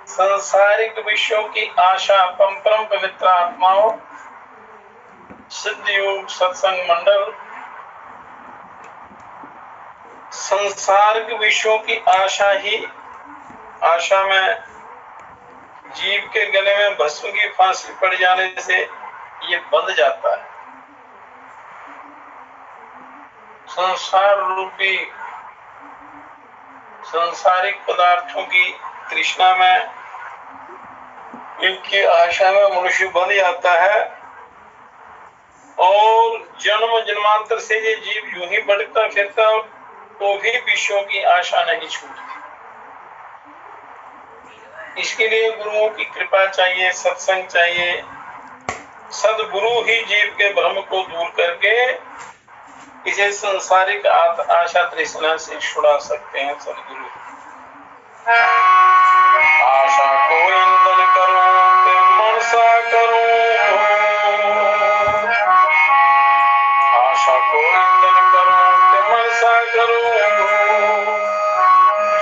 सांसारिक विषयों की आशा परम पवित्र आत्माओं, सिद्ध योग सत्संग मंडल, संसारिक विषयों की आशा में जीव के गले में भस्म की फांसी पड़ जाने से ये बंध जाता है। संसार रूपी सांसारिक पदार्थों की तृष्णा में, इनकी आशा में मनुष्य बंध जाता है और जन्म जन्मांतर से ये जीव यूं ही भटकता फिरता तो भी विषयों की आशा नहीं छूटती। इसके लिए गुरुओं की कृपा चाहिए, सत्संग चाहिए। सद्गुरु ही जीव के भ्रम को दूर करके इसे सांसारिक आशा तृष्णा से छुड़ा सकते हैं। सद्गुरु आशा को इंदन करो ते मनसा करो, आशा को इंदन करो ते मनसा करो,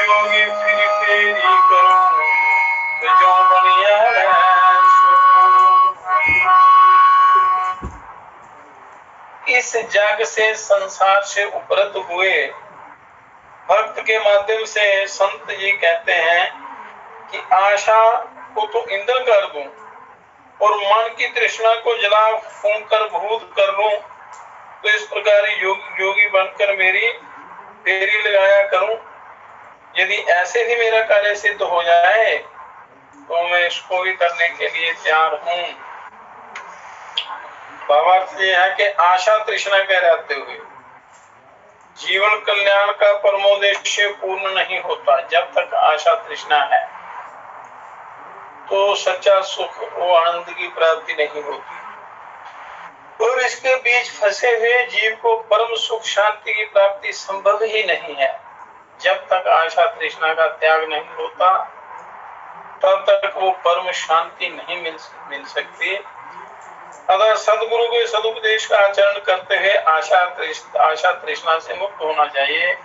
जोगी फिर फेरी करो ते जो बनिया इस जग से संसार से उपरत हुए भक्त के माध्यम से संत जी कहते हैं कि आशा को तो ईंधन कर दूं और मन की तृष्णा को जला फूंक कर भूत कर लूं, तो इस प्रकार योगी बनकर मेरी फेरी लगाया करूं। यदि ऐसे ही मेरा कार्य सिद्ध हो जाए तो मैं इसको भी करने के लिए तैयार हूं। भावार्थ यह है कि आशा तृष्णा के रहते हुए जीवन कल्याण का परमोद्देश्य पूर्ण नहीं होता। जब तक आशा तृष्णा है तो सच्चा सुख और आनंद की प्राप्ति नहीं होती और इसके बीच फंसे हुए जीव को परम सुख शांति की प्राप्ति संभव ही नहीं है। जब तक आशा तृष्णा का त्याग नहीं होता तब तक वो परम शांति नहीं मिल सकती अतः सदगुरु के सदुपदेश का आचरण करते हुए आशा तृष्णा से मुक्त होना चाहिए।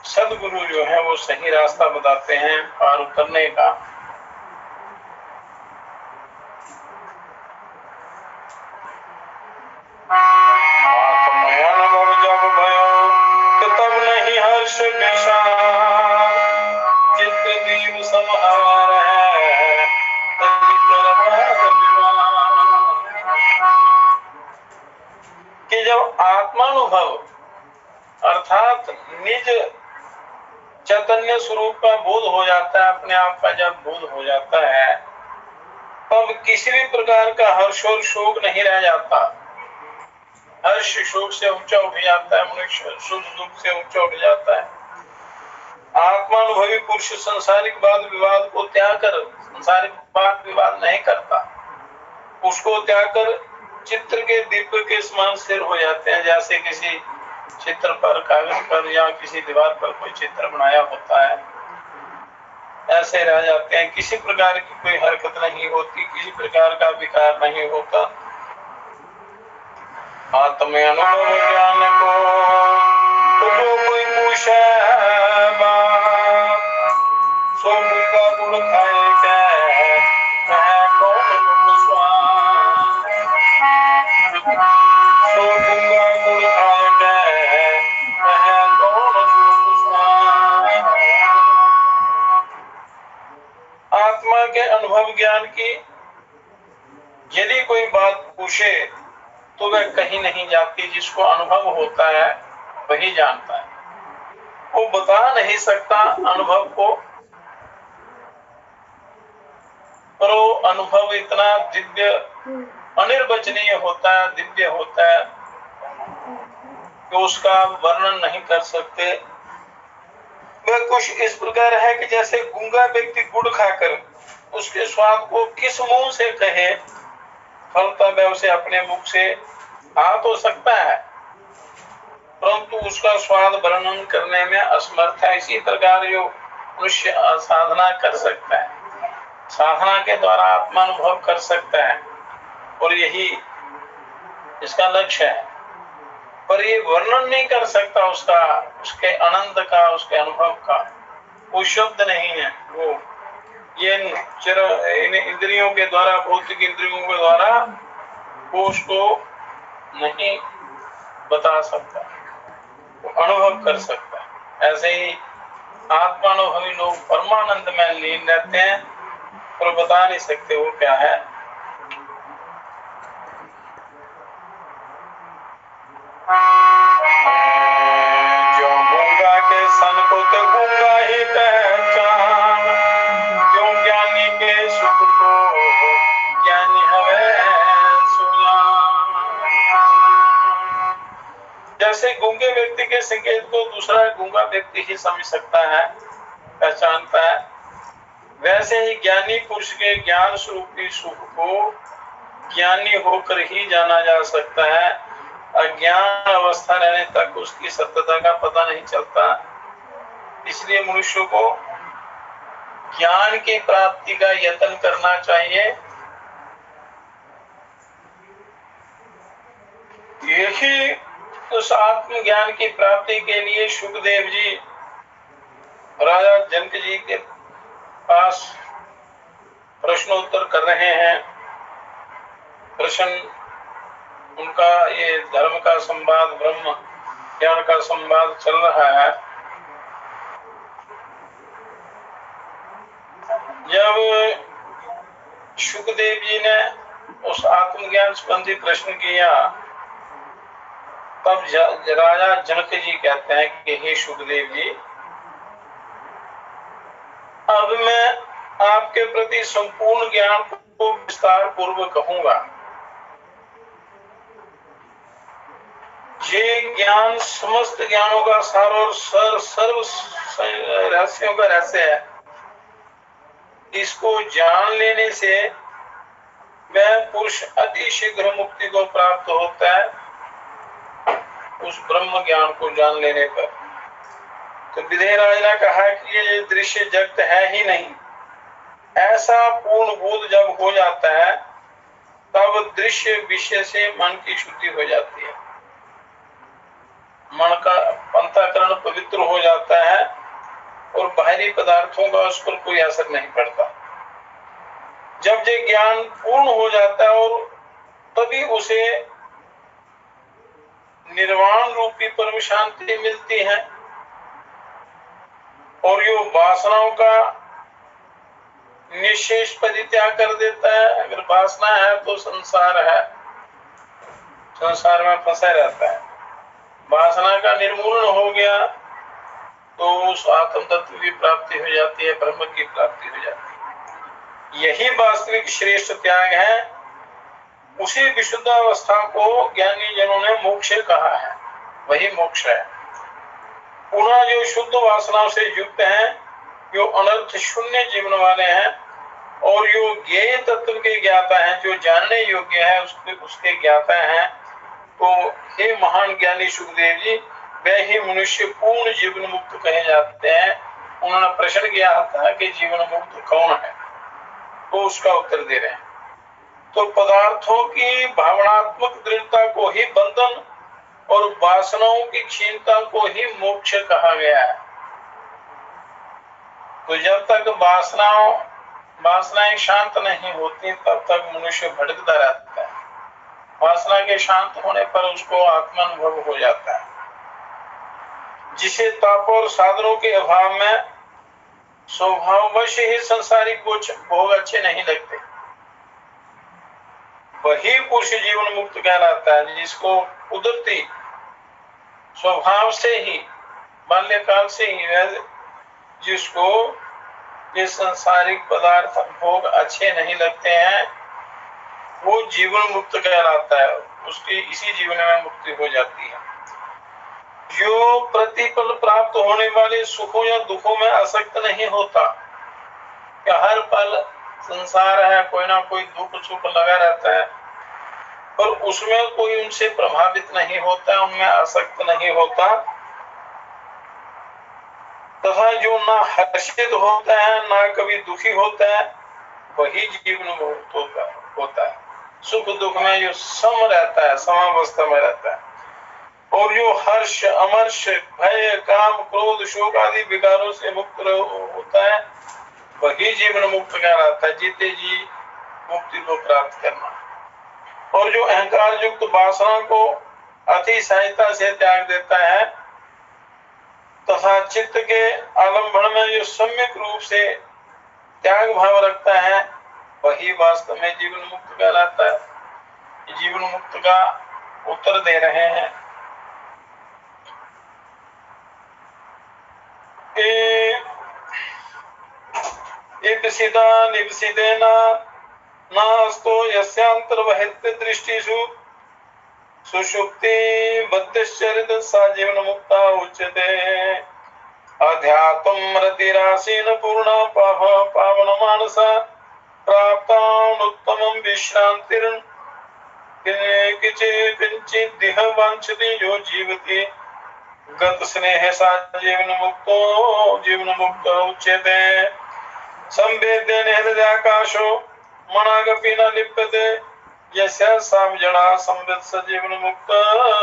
सदगुरु जो है वो सही रास्ता बताते हैं पार उतरने का। अनुभव जब भयो तो तब नहीं हर्ष विषाद, चित्त दीव समार है कि जब आत्मानुभव अर्थात निज चैतन्य स्वरूप का बोध हो जाता है, अपने आप का जब बोध हो जाता है, तब किसी भी प्रकार का हर्ष और शोक नहीं रह जाता। हर्ष शोक से ऊंचा उठ जाता है, मनुष्य सुख दुख से ऊंचा उठ जाता है। आत्मानुभवी पुरुष संसारिक वाद विवाद को त्याग कर, संसारिक वाद विवाद नहीं करता, उसको त्याग कर चित्र के दीप के समान स्थिर हो जाते हैं। जैसे किसी चित्र पर, कागज पर या किसी दीवार पर कोई चित्र बनाया होता है, ऐसे रह जाते हैं। किसी प्रकार की कोई हरकत नहीं होती, किसी प्रकार का विकार नहीं होता। आत्म अनुभव ज्ञान को तो जो कोई पूछे सो का गुण खाए कौन गुण स्वान, सो का गुण खाए कौन गुण स्वान। आत्मा के अनुभव ज्ञान की यदि कोई बात पूछे तो वह कहीं नहीं जाती। जिसको अनुभव होता है वही जानता है, वो बता नहीं सकता अनुभव को, पर वो अनुभव इतना दिव्य अनिर्वचनीय होता है, दिव्य होता है कि उसका वर्णन नहीं कर सकते। वह कुछ इस प्रकार है कि जैसे गूंगा व्यक्ति गुड़ खाकर उसके स्वाद को किस मुंह से कहे, फलता वह उसे अपने मुख से आ तो सकता है, परंतु उसका स्वाद वर्णन करने में असमर्थ है। इसी प्रकार जो मनुष्य साधना कर सकता है, साधना के द्वारा आत्मानुभव कर सकता है, और यही इसका लक्ष्य है, पर ये वर्णन नहीं कर सकता उसका, उसके आनंद का, उसके अनुभव का। वो शब्द नहीं है, वो ये इन इंद्रियों के द्वारा, भौतिक इंद्रियों के द्वारा वो उसको नहीं बता सकता, वो अनुभव कर सकता है। ऐसे ही आत्मानुभवी लोग परमानंद में लीन रहते हैं और बता नहीं सकते वो क्या है। जो गूंगा के सन को तो गूंगा ही पहचान, क्यों ज्ञानी के सुख को ज्ञानी हवे सुजान। जैसे गूंगे व्यक्ति के संकेत को दूसरा गूंगा व्यक्ति ही समझ सकता है, पहचानता है, वैसे ही ज्ञानी पुरुष के ज्ञान स्वरूपी सुख को ज्ञानी होकर ही जाना जा सकता है। अज्ञान अवस्था रहने तक उसकी सत्यता का पता नहीं चलता। इसलिए मनुष्य को ज्ञान की प्राप्ति का यत्न करना चाहिए। यही उस आत्मज्ञान की प्राप्ति के लिए सुखदेव जी राजा जनक जी के पास प्रश्नोत्तर कर रहे हैं। प्रश्न उनका ये धर्म का संवाद, ब्रह्म ज्ञान का संवाद चल रहा है। जब सुखदेव जी ने उस आत्मज्ञान संबंधी प्रश्न किया, तब राजा जनक जी कहते हैं कि हे सुखदेव जी, अब मैं आपके प्रति संपूर्ण ज्ञान को विस्तार पूर्वक कहूंगा। ये ज्ञान समस्त ज्ञानों का सार और सर्व रहस्यों का रहस्य है। इसको जान लेने से वह पुरुष अति शीघ्र मुक्ति को प्राप्त होता है, उस ब्रह्म ज्ञान को जान लेने पर। तो विदेहराज ने कहा कि ये दृश्य जगत है ही नहीं। ऐसा पूर्ण बोध जब हो जाता है तब दृश्य विषय से मन की शुद्धि हो जाती है, मन का अंतःकरण पवित्र हो जाता है और बाहरी पदार्थों का उस पर कोई असर नहीं पड़ता। जब ये ज्ञान पूर्ण हो जाता है और तभी उसे निर्वाण रूपी परम शांति मिलती है। और यो वासनाओं का निशेष परित्याग कर देता है। अगर वासना है तो संसार है, संसार में फंसा रहता है। वासना का निर्मूलन हो गया तो उस आत्म तत्व की प्राप्ति हो जाती है, ब्रह्म की प्राप्ति हो जाती है। यही वास्तविक श्रेष्ठ त्याग है। उसी विशुद्ध अवस्था को ज्ञानी जनों ने मोक्ष कहा है, वही मोक्ष है। पुनः जो शुद्ध वासनाओं से युक्त हैं, जो अनर्थ शून्य जीवन वाले हैं और जो ज्ञेय तत्व के ज्ञाता हैं, जो जानने योग्य है उसके ज्ञाता हैं, तो हे महान ज्ञानी सुखदेव जी, वे ही मनुष्य पूर्ण जीवन मुक्त कहे जाते हैं। उन्होंने प्रश्न किया था कि जीवन मुक्त कौन है, तो उसका उत्तर दे रहे हैं। तो पदार्थों की भावनात्मक दृढ़ता को ही बंधन और वासनाओं की क्षीणता को ही मोक्ष कहा गया है। तो जब तक वासनाएं शांत नहीं होती तब तक मनुष्य भटकता रहता है। वासना के शांत होने पर उसको आत्मानुभव हो जाता है। जिसे तप और साधनों के अभाव में स्वभाववश ही संसारिक भोग अच्छे नहीं लगते, वही पुरुष जीवन मुक्त कहलाता है। जिसको कुदरती स्वभाव से ही, बाल्यकाल से ही जिसको ये संसारिक पदार्थ भोग अच्छे नहीं लगते हैं, वो जीवन मुक्त कहलाता है। उसकी इसी जीवन में मुक्ति हो जाती है। जो प्रतिपल प्राप्त होने वाले सुखों या दुखों में आसक्त नहीं होता, क्या हर पल संसार है, कोई ना कोई दुख सुख लगा रहता है, पर उसमें कोई उनसे प्रभावित नहीं होता, उनमें आसक्त नहीं होता। तथा जो ना हर्षित होता है ना कभी दुखी होता है, वही जीवन मुक्त होता है। सुख दुख में जो सम रहता है, समावस्था में रहता है। और जो हर्ष अमर्ष भय काम क्रोध शोक आदि विकारों से मुक्त होता है, वही जीवन मुक्त कहलाता है। जीते जी मुक्ति को प्राप्त करना। और जो अहंकार युक्त वासना को अति सहायता से त्याग देता है तथा चित्त के आलंबन में जो सम्यक रूप से त्याग भाव रखता है, वही वास्तव में जीवन मुक्त कहलाता है। जीवन मुक्त का उत्तर दे रहे हैं। नास्तो यस्यांतर्वहित दृष्टिषु सुषुप्ति बद्धश्चरित सा जीवन मुक्ता उच्यते। अध्यात्म रतिरासीन पूर्णा पावन मानसा प्राप्तानुत्तमं विश्रांतिर किंचित देह वांछति यो जीवति गत स्नेह सा जीवन मुक्त उच्यते। संवेद्येन हृदयाकाशो मनागपि न लिप्यते यस्य सामजना संवित् स जीवन मुक्त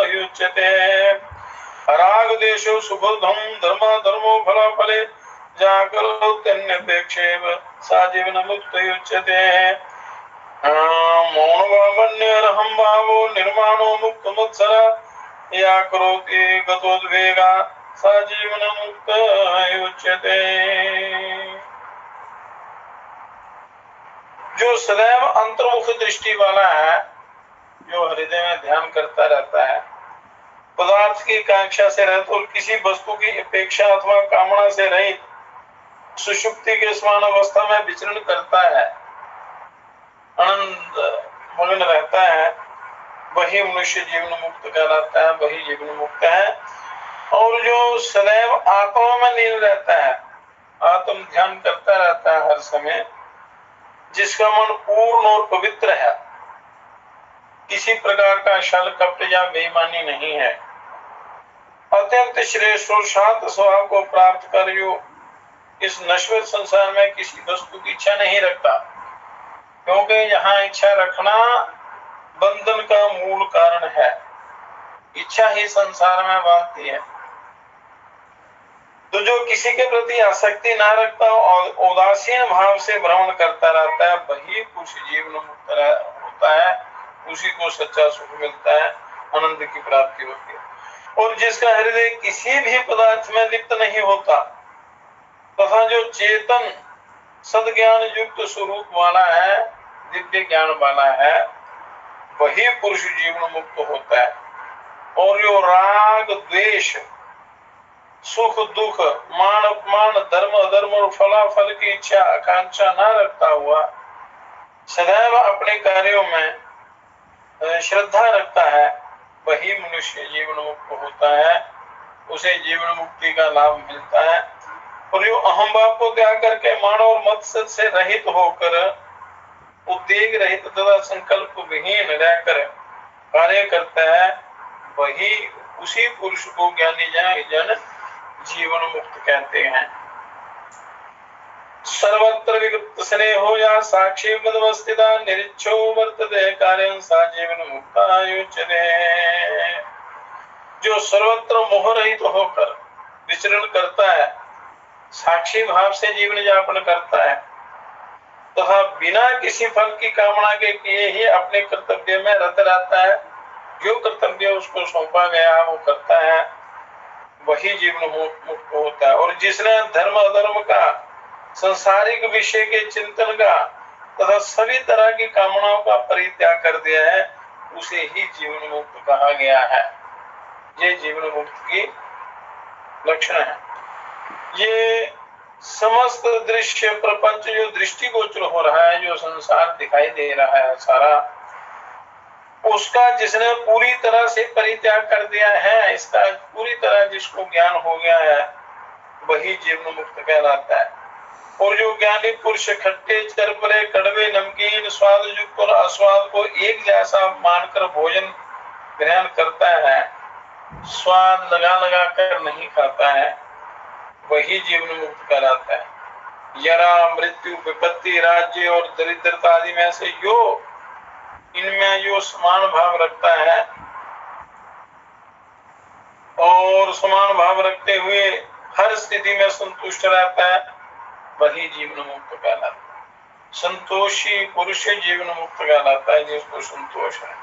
युच्यते। राग देशो सुबोधम धर्म धर्मो फल फले जाकरोत्यन्यपेक्षेव सा जीवन मुक्त युच्यते। मौन वावन्यरहं भावो निर्माणो मुक्त मुत्सरा या करोति गतोद्वेगा सा जीवन मुक्त युच्यते। जो सदैव अंतर्मुख दृष्टि वाला है, जो हृदय में ध्यान करता रहता है, पदार्थ की कांक्षा से रहित और किसी वस्तु की अपेक्षा अथवा कामना से रहित सुषुप्ति के समान अवस्था में विचरण करता है, आनंद मग्न रहता है, वही मनुष्य जीवन मुक्त कहलाता है, वही जीवन मुक्त है। और जो सदैव आत्मा में लीन रहता है, आत्म ध्यान करता रहता है हर समय, जिसका मन पूर्ण और पवित्र है, किसी प्रकार का छल कपट या बेईमानी नहीं है, अत्यंत श्रेष्ठ और शांत स्वभाव को प्राप्त कर जो इस नश्वर संसार में किसी वस्तु की इच्छा नहीं रखता, क्योंकि यहाँ इच्छा रखना बंधन का मूल कारण है। इच्छा ही संसार में बांधती है। तो जो किसी के प्रति आसक्ति ना रखता और उदासीन भाव से भ्रमण करता रहता है, वही पुरुष जीवन मुक्त होता है, उसी को सच्चा सुख मिलता है, आनंद की प्राप्ति होती है। और जिसका हृदय किसी भी पदार्थ में लिप्त नहीं होता तथा जो चेतन सद्ज्ञान युक्त स्वरूप वाला है, दिव्य ज्ञान वाला है, वही पुरुष जीवन मुक्त होता है। और जो राग द्वेष सुख दुख मान अपमान धर्म अधर्म और फलाफल की इच्छा आकांक्षा न रखता हुआ सदैव अपने कार्यों में श्रद्धा रखता है, वही मनुष्य जीवन मुक्त होता है, उसे जीवन मुक्ति का लाभ मिलता है। और जो अहम भाव को त्याग करके मान और मत्सर से रहित होकर उद्वेग रहित तथा संकल्प विहीन रहकर कार्य करता है, वही उसी पुरुष को ज्ञानी जन जीवन मुक्त कहते हैं। सर्वत्र विकृत स्नेहो या साक्षी मदवस्थिता निरिच्छो वर्तते कार्यं सा जीवन मुक्ता युच्यते। जो सर्वत्र मोह रहित होकर विचरण करता है, साक्षी भाव से जीवन यापन करता है तथा बिना किसी फल की कामना के किए ही अपने कर्तव्य में रत रहता है, जो कर्तव्य उसको सौंपा गया वो करता है, वही जीवन मुक्त होता है। और जिसने धर्म अधर्म का संसारिक विषय के चिंतन का तथा सभी तरह की कामनाओं का परित्याग कर दिया है, उसे ही जीवन मुक्त कहा गया है। ये जीवन मुक्त की लक्षण है। ये समस्त दृश्य प्रपंच जो दृष्टिगोचर हो रहा है, जो संसार दिखाई दे रहा है सारा, उसका जिसने पूरी तरह से परित्याग कर दिया है, इसका पूरी तरह जिसको ज्ञान हो गया है, वही जीवन मुक्त कहलाता है। और जो ज्ञानी पुरुष खट्टे चरपरे कड़वे नमकीन स्वाद युक्त और अस्वाद को एक जैसा मानकर भोजन ग्रहण करता है, स्वाद लगा लगा कर नहीं खाता है, वही जीवन मुक्त कहलाता है। जरा मृत्यु विपत्ति राज्य और दरिद्रता आदि में से जो इनमें जो समान भाव रखता है और समान भाव रखते हुए हर स्थिति में संतुष्ट रहता है, वही जीवन मुक्त कहलाता है। संतोषी पुरुष जीवन मुक्त कहलाता है, जिसको संतोष है।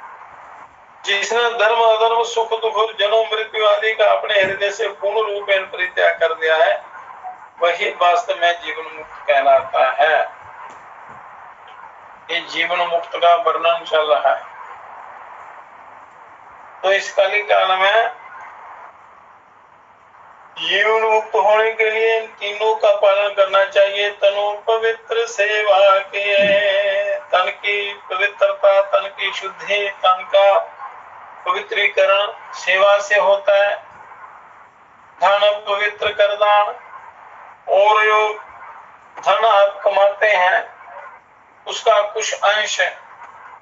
जिसने धर्म अधर्म सुख दुख और जन्म मृत्यु आदि का अपने हृदय से पूर्ण रूप में परित्याग कर दिया है, वही वास्तव में जीवन मुक्त कहलाता है। ये जीवन मुक्त का वर्णन चल रहा है। तो इस कली काल में जीवन मुक्त होने के लिए इन तीनों का पालन करना चाहिए। तनु पवित्र सेवा के, तन की पवित्रता, तन की शुद्धि, तन का पवित्रीकरण सेवा से होता है। धन पवित्र कर दान, और जो धन आप कमाते हैं उसका कुछ अंश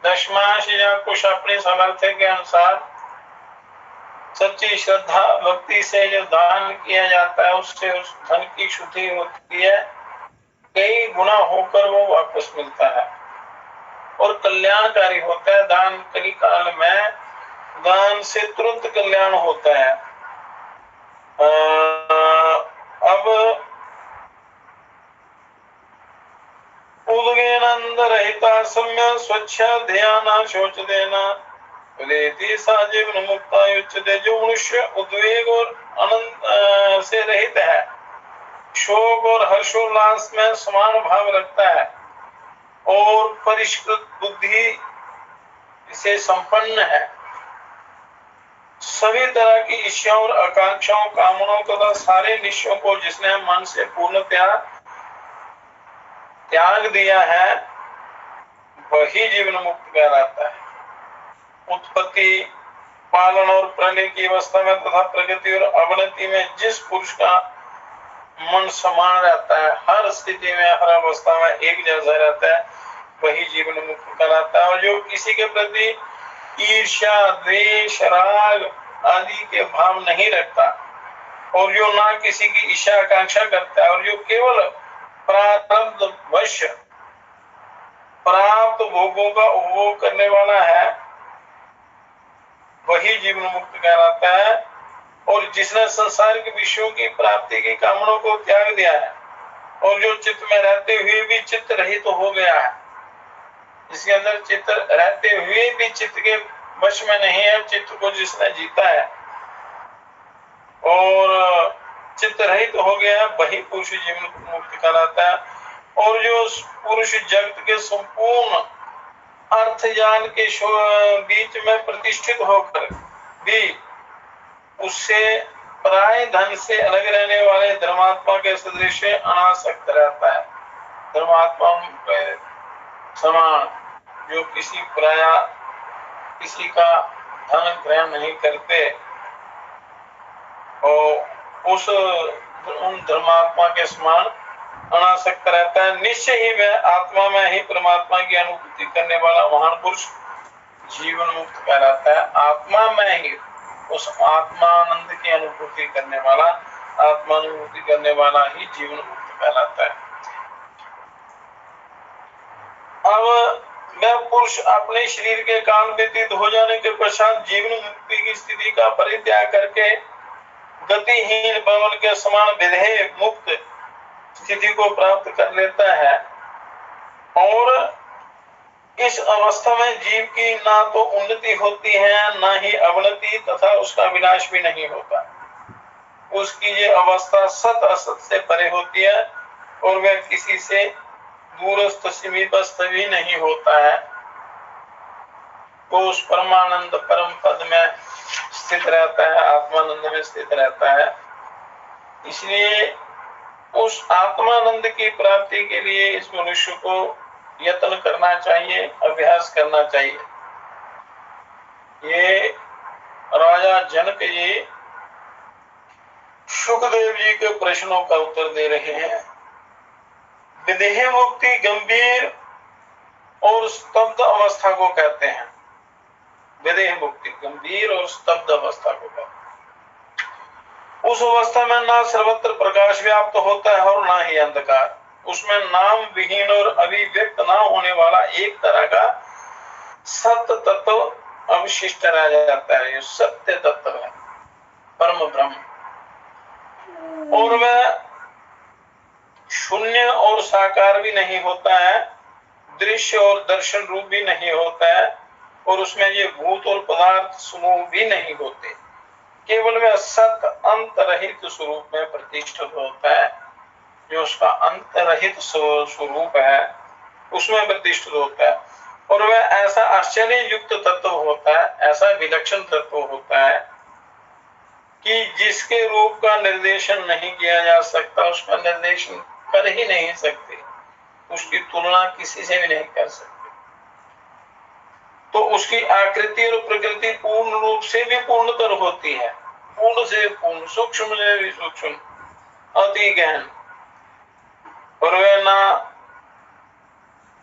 दशमांश या कुछ अपने सामर्थ्य के अनुसार सच्ची श्रद्धा भक्ति से जो दान किया जाता है, उससे उस धन की शुद्धि होती है, कई गुना होकर वो वापस मिलता है और कल्याणकारी होता है। दान कली काल में दान से तुरंत कल्याण होता है। अब उदगेनंद रहिता सम्य स्वच्छ ध्यान शोच देना सा जीवन मुक्ता युच्यते। जो मनुष्य उद्वेग और आनंद से रहित है, शोक और हर्षोल्लास में समान भाव रखता है और परिष्कृत बुद्धि से संपन्न है, सभी तरह की इच्छाओं और आकांक्षाओं कामनाओं तथा सारे निश्चयों को जिसने मन से पूर्ण त्याग दिया है, वही जीवन मुक्त कहलाता है। उत्पत्ति पालन और प्रलय की अवस्था में तथा प्रगति और अवनति में जिस पुरुष का मन समान रहता है, हर स्थिति में हर अवस्था में एक जैसा रहता है, वही जीवन मुक्त कहलाता है। और जो किसी के प्रति ईर्ष्या द्वेष राग आदि के भाव नहीं रखता और जो ना किसी की इच्छा आकांक्षा करता है और जो केवल प्रारब्ध वश प्राप्त भोगों का उपभोग करने वाला है, वही जीवन मुक्त कहलाता है। और जिसने संसार के विषयों की प्राप्ति की कामना को त्याग दिया है और जो चित्त में रहते हुए भी चित्त रहित तो हो गया है, इसके अंदर चित्त रहते हुए भी चित्त के वश में नहीं है, चित्त को जिसने जीता है और चित्त रहित तो हो गया है, वही पुरुष जीवन मुक्त कहलाता है। और जो पुरुष जगत के संपूर्ण अर्थ ज्ञान के बीच में प्रतिष्ठित होकर भी उससे पराय धन से अलग रहने वाले धर्मात्मा के सदृश अनासक्त रहता है। धर्मात्मा के समान जो किसी पराया किसी का धन ग्रहण नहीं करते और उन धर्मात्मा के समान अनासक्त रहता है। निश्चय ही वह आत्मा में ही परमात्मा की अनुभूति करने वाला महान पुरुष जीवन मुक्त कहलाता है। आत्मा में ही उस आत्मानंद की अनुभूति करने वाला, आत्मानुभूति करने वाला ही जीवन मुक्त कहलाता है। अब वह पुरुष अपने शरीर के काल व्यतीत हो जाने के पश्चात जीवन मुक्ति की स्थिति का परित्याग करके गतिहीन पवन के समान विधेय मुक्त स्थिति को प्राप्त कर लेता है। और इस अवस्था में जीव की ना तो उन्नति होती है ना ही अवनति तथा उसका विनाश भी नहीं होता। उसकी ये अवस्था सत असत से परे होती है और वह किसी से दूरस्थ समीपस्थ भी नहीं होता है। वो उस परमानंद परम पद में स्थित रहता है, आत्मानंद में स्थित रहता है। इसलिए उस आत्मानंद की प्राप्ति के लिए इस मनुष्य को यत्न करना चाहिए, अभ्यास करना चाहिए। ये राजा जनक जी सुखदेव जी के प्रश्नों का उत्तर दे रहे हैं। विदेह मुक्ति गंभीर और स्तब्ध अवस्था को कहते हैं। विदेह मुक्ति गंभीर और स्तब्ध अवस्था को कहते हैं। उस अवस्था में ना सर्वत्र प्रकाश व्याप्त होता है और ना ही अंधकार। उसमें नाम विहीन और अभिव्यक्त ना होने वाला एक तरह का सत्य तत्व अवशिष्ट रह जाता है। ये सत्य तत्व है, परम ब्रह्म। और वह शून्य और साकार भी नहीं होता है, दृश्य और दर्शन रूप भी नहीं होता है, और उसमें ये भूत और पदार्थ समूह भी नहीं होते। केवल वह सत्य अंत रहित स्वरूप में प्रतिष्ठित होता है। जो उसका अंत रहित स्वरूप है उसमें प्रतिष्ठित होता है। और वह ऐसा आश्चर्य युक्त तत्व होता है, ऐसा विलक्षण तत्व होता है कि जिसके रूप का निर्देशन नहीं किया जा सकता, उसका निर्देशन कर ही नहीं सकते, उसकी तुलना किसी से भी नहीं कर सकते। तो उसकी आकृति और प्रकृति पूर्ण रूप से भी पूर्णतर होती है, पूर्ण से पूर्ण, सूक्ष्म से भी सूक्ष्म, अति गहन। और वह ना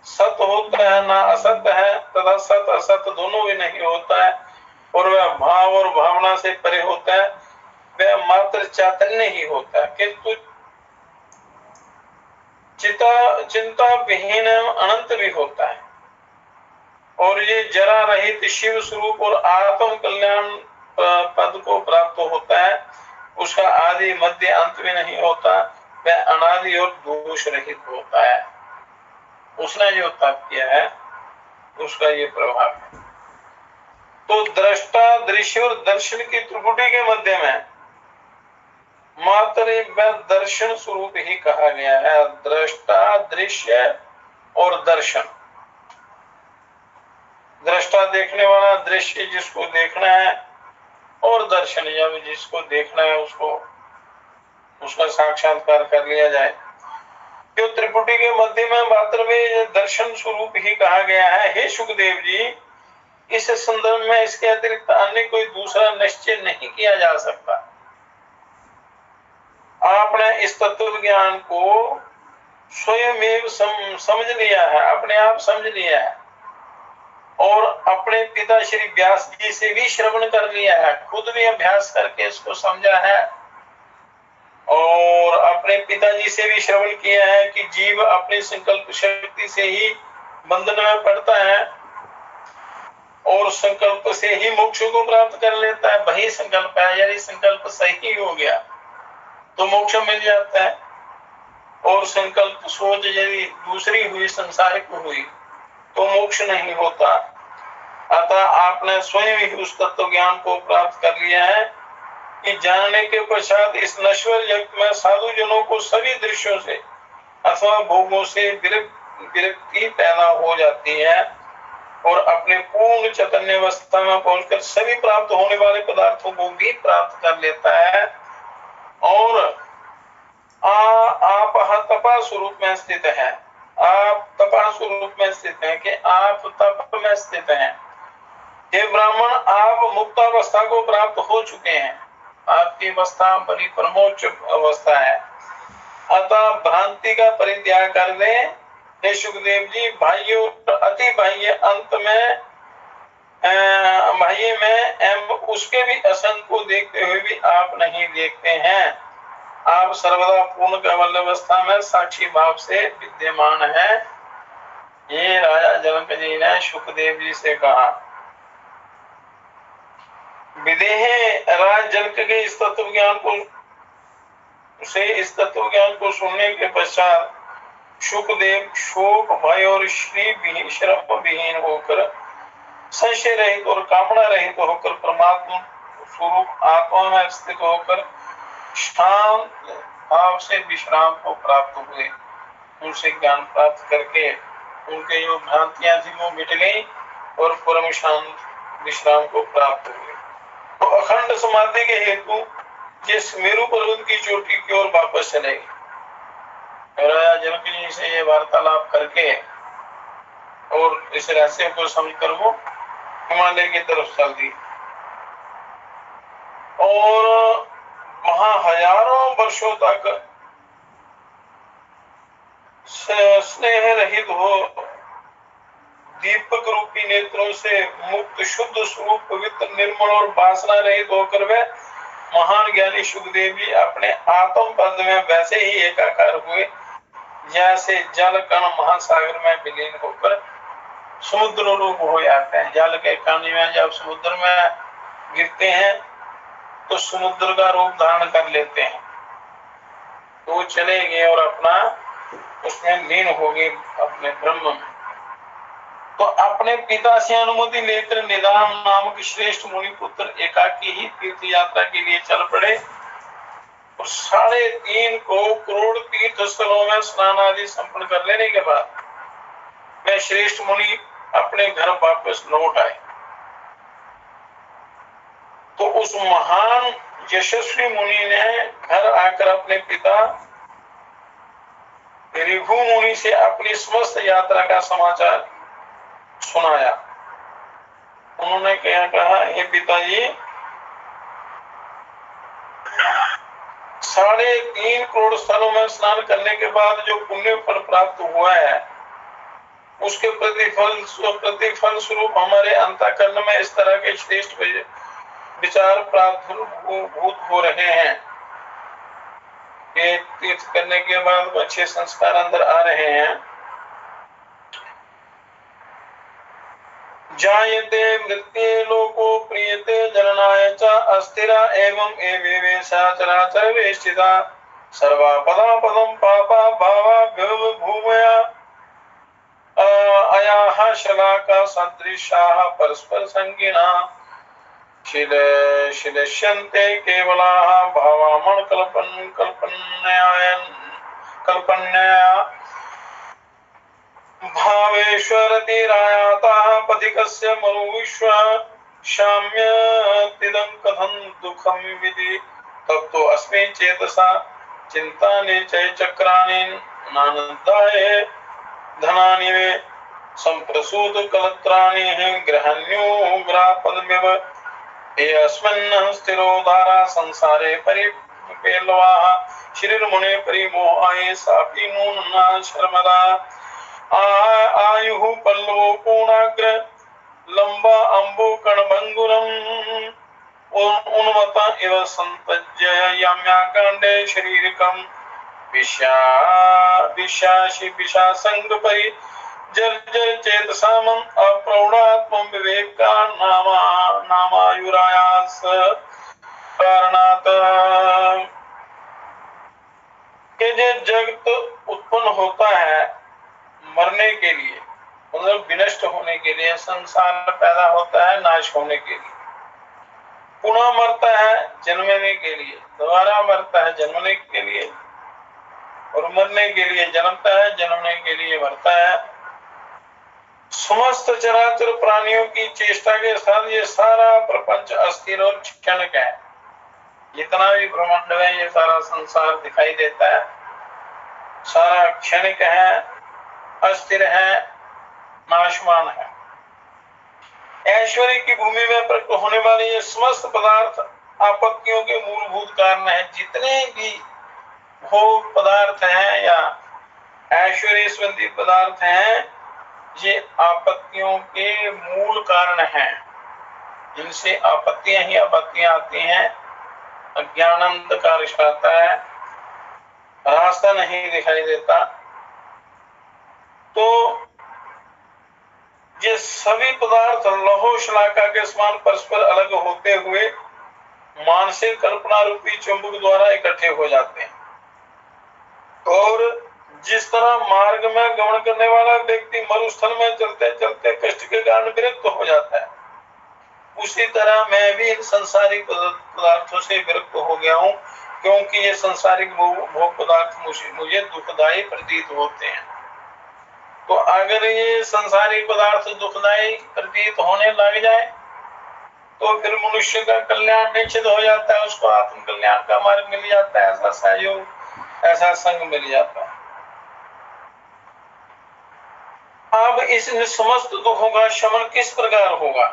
सत्य होता है ना असत्य है, तथा सत्य असत्य दोनों भी नहीं होता है। और वह भाव और भावना से परे होता है, वह मात्र चैतन्य ही होता है, किंतु चिंता विहीन अनंत भी होता है। और ये जरा रहित शिव स्वरूप और आत्म कल्याण पद को प्राप्त होता है। उसका आदि मध्य अंत भी नहीं होता, वह अनादि और दोष रहित होता है। उसने जो तप किया है उसका ये प्रभाव है। तो दृष्टा दृश्य और दर्शन की त्रिपुटी के मध्य में मात्र एक दर्शन स्वरूप ही कहा गया है। दृष्टा, दृश्य और दर्शन। दृष्टा देखने वाला, दृश्य जिसको देखना है, और दर्शन जब जिसको देखना है उसको उसका साक्षात्कार कर लिया जाए। जो त्रिपुटी के मध्य में मात्र में दर्शन स्वरूप ही कहा गया है। हे सुखदेव जी, इस संदर्भ में इसके अतिरिक्त अन्य कोई दूसरा निश्चय नहीं किया जा सकता। आपने इस तत्व ज्ञान को स्वयं समझ लिया है, अपने आप समझ लिया है, और अपने पिता श्री व्यास जी से भी श्रवण कर लिया है, खुद भी अभ्यास करके इसको समझा है, और अपने पिताजी से भी श्रवण किया है कि जीव अपनी संकल्प शक्ति से ही बंधन में पड़ता है। और संकल्प से ही मोक्ष को प्राप्त कर लेता है। वही संकल्प है, यदि संकल्प सही हो गया तो मोक्ष मिल जाता है, और संकल्प सोच यदि दूसरी हुई, संसारिक हुई, तो मोक्ष नहीं होता। अतः आपने स्वयं ही उस तत्व ज्ञान को प्राप्त कर लिया है कि जानने के पश्चात इस नश्वर जगत में साधु जनों को सभी दृश्यों से अथवा भोगों से विरक्ति पैदा हो जाती है, और अपने पूर्ण चैतन्य अवस्था में पहुंचकर सभी प्राप्त होने वाले पदार्थों को भी प्राप्त कर लेता है। और आप तपा स्वरूप में स्थित है, आप तपा स्वरूप में स्थित है कि आप तप में स्थित हैं। हे ब्राह्मण, आप मुक्तावस्था को प्राप्त हो चुके हैं, आपकी अवस्था बड़ी परमोच्च अवस्था है। अतः भ्रांति का परित्याग कर दें। हे सुखदेव जी, बाह्य और अति बाह्य अंत में बाह्य में एवं उसके भी असंग को देखते हुए भी आप नहीं देखते हैं। आप सर्वदा पूर्ण केवल अवस्था में साक्षी भाव से विद्यमान है। ये राजा जनक जी ने सुखदेव जी से कहा। विदेह राज जनक के इस तत्व ज्ञान को सुनने के पश्चात सुखदेव शोक, भय और श्रम विहीन होकर, संशय रहित और कामना रहित होकर, परमात्मा स्वरूप आत्मा में स्थित होकर शांत भाव से विश्राम को प्राप्त हुए। उनसे ज्ञान प्राप्त करके उनके जो भ्रांतियां थी वो मिट गई और परम शांत विश्राम को प्राप्त हुए। तो अखंड समाधि के हेतु जिस मेरु पर्वत की चोटी की ओर वापस चले गए। राजा जनक जी से ये वार्तालाप करके और इस रहस्य को समझकर वो हिमालय की तरफ चल दी, और वहां हजारों वर्षों तक स्नेह रहित हो, दीपक रूपी नेत्रों से मुक्त शुद्ध स्वरूप पवित्र निर्मल और वासना रहित होकर वे महान ज्ञानी सुखदेव जी अपने आत्म पद में वैसे ही एकाकार हुए जैसे जल कण महासागर में विलीन होकर समुद्र रूप हो जाते हैं। जल के कण में जब समुद्र में गिरते हैं तो समुद्र का रूप धारण कर लेते हैं, तो चले गए और अपना उसमें लीन हो गए अपने ब्रह्म में। तो अपने पिता से अनुमति लेकर निदान नामक श्रेष्ठ मुनि पुत्र एकाकी ही तीर्थ यात्रा के लिए चल पड़े, और 3.5 करोड़ तीर्थ स्थलों में स्नान आदि संपन्न कर लेने के बाद वे श्रेष्ठ मुनि अपने घर वापस लौट आए। तो उस महान यशस्वी मुनि ने घर आकर अपने पिता ऋभु मुनि से अपनी समस्त यात्रा का समाचार सुनाया। उन्होंने क्या कहा, हे पिताजी, 3.5 करोड़ स्थलों में स्नान करने के बाद जो पुण्य फल प्राप्त हुआ है उसके प्रतिफल स्वरूप हमारे अंतःकरण में इस तरह के श्रेष्ठ विचार प्रादुर्भूत हो रहे हैं कि तीर्थ करने के बाद अच्छे संस्कार अंदर आ रहे हैं। जायते मृत्ये लोको प्रियते जननाय च अस्थिरा एवं एवेशा चराचर वेष्टिता सर्वा पदम पदम पापा भावा भूमया अयाः शलाका सदृशाः परस्पर संगिना शिलश्यन्ते केवलाः भावामण कल्पन्या भावेश्वरतिरायाताः पथिकस्य मनुविश्व शाम्यतिदं कथं दुःखं विधि तप्तो अस्मि चेतसा चिन्तानि चक्राणि नानन्दाय धनानि वे संप्रसूत कलत्राणि ग्रहण्योग्रापदमिव अस्मिन् स्थिरोदारा संसारे परिपेलवाः श्रीर्मुने परिमोहाय सापि नूना शर्मदा आयुः पल्लवो पूर्णाग्र लंबा अम्बो कणभंगुरम् उन्मता इव संतज्य याम्याकाण्डे शरीरकम् विशासंग परि जर्जर चेतसामं अप्रौढ़ात्मं विवेक का नामायुरायास कारणात के जो जगत उत्पन्न होता है मरने के लिए, मतलब विनष्ट होने के लिए, संसार पैदा होता है नाश होने के लिए, पुनः मरता है जन्मने के लिए, दोबारा मरता है जन्मने के लिए, और मरने के लिए जन्मता है, जन्मने के लिए मरता है। समस्त चराचर प्राणियों की चेष्टा के साथ ये सारा प्रपंच अस्थिर और क्षणिक है। जितना भी ब्रह्मांड में ये सारा संसार दिखाई देता है, सारा क्षणिक है, अस्थिर है, नाशवान है। ऐश्वर्य की भूमि में प्रकट होने वाले ये समस्त पदार्थ आपत्तियों के मूलभूत कारण है। जितने भी भोग पदार्थ हैं या ऐश्वर्य संबंधी पदार्थ हैं, ये आपत्तियों के मूल कारण हैं। जिनसे आपत्तियां ही आपत्तियां आती हैं, अज्ञान अंधकार छाता है, रास्ता नहीं दिखाई देता। तो ये सभी पदार्थ लौह शलाका के समान परस्पर अलग होते हुए मानसिक कल्पना रूपी चुंबक द्वारा इकट्ठे हो जाते हैं। और जिस तरह मार्ग में गमन करने वाला व्यक्ति मरुस्थल में चलते चलते कष्ट के कारण विरक्त हो जाता है, उसी तरह मैं भी इन संसारिक पदार्थों से विरक्त हो गया हूँ, क्योंकि ये संसारिक भोग पदार्थ मुझे दुखदायी प्रतीत होते हैं। तो अगर ये संसारिक पदार्थ दुखदायी प्रतीत होने लग जाए तो फिर मनुष्य का कल्याण निश्चित हो जाता है, उसको आत्म कल्याण का मार्ग मिल जाता है, ऐसा सहयोग, ऐसा संग मिल जाता है। अब इस समस्त दुखों का शमन किस प्रकार होगा,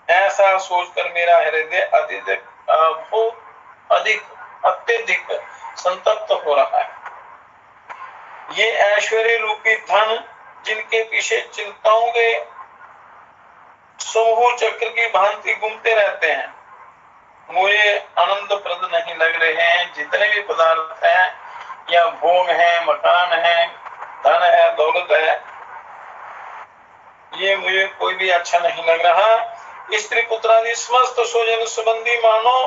ऐसा सोचकर मेरा हृदय अत्यधिक संतप्त हो रहा है। ये ऐश्वर्य रूपी धन जिनके पीछे चिंताओं के समूह चक्र की भांति घूमते रहते हैं, मुझे आनंद प्रद नहीं लग रहे हैं। जितने भी पदार्थ हैं या भोग है, मकान है, धन है, दौलत है, ये मुझे कोई भी अच्छा नहीं लग रहा। स्त्री पुत्रादि समस्त स्वजन संबंधी मानो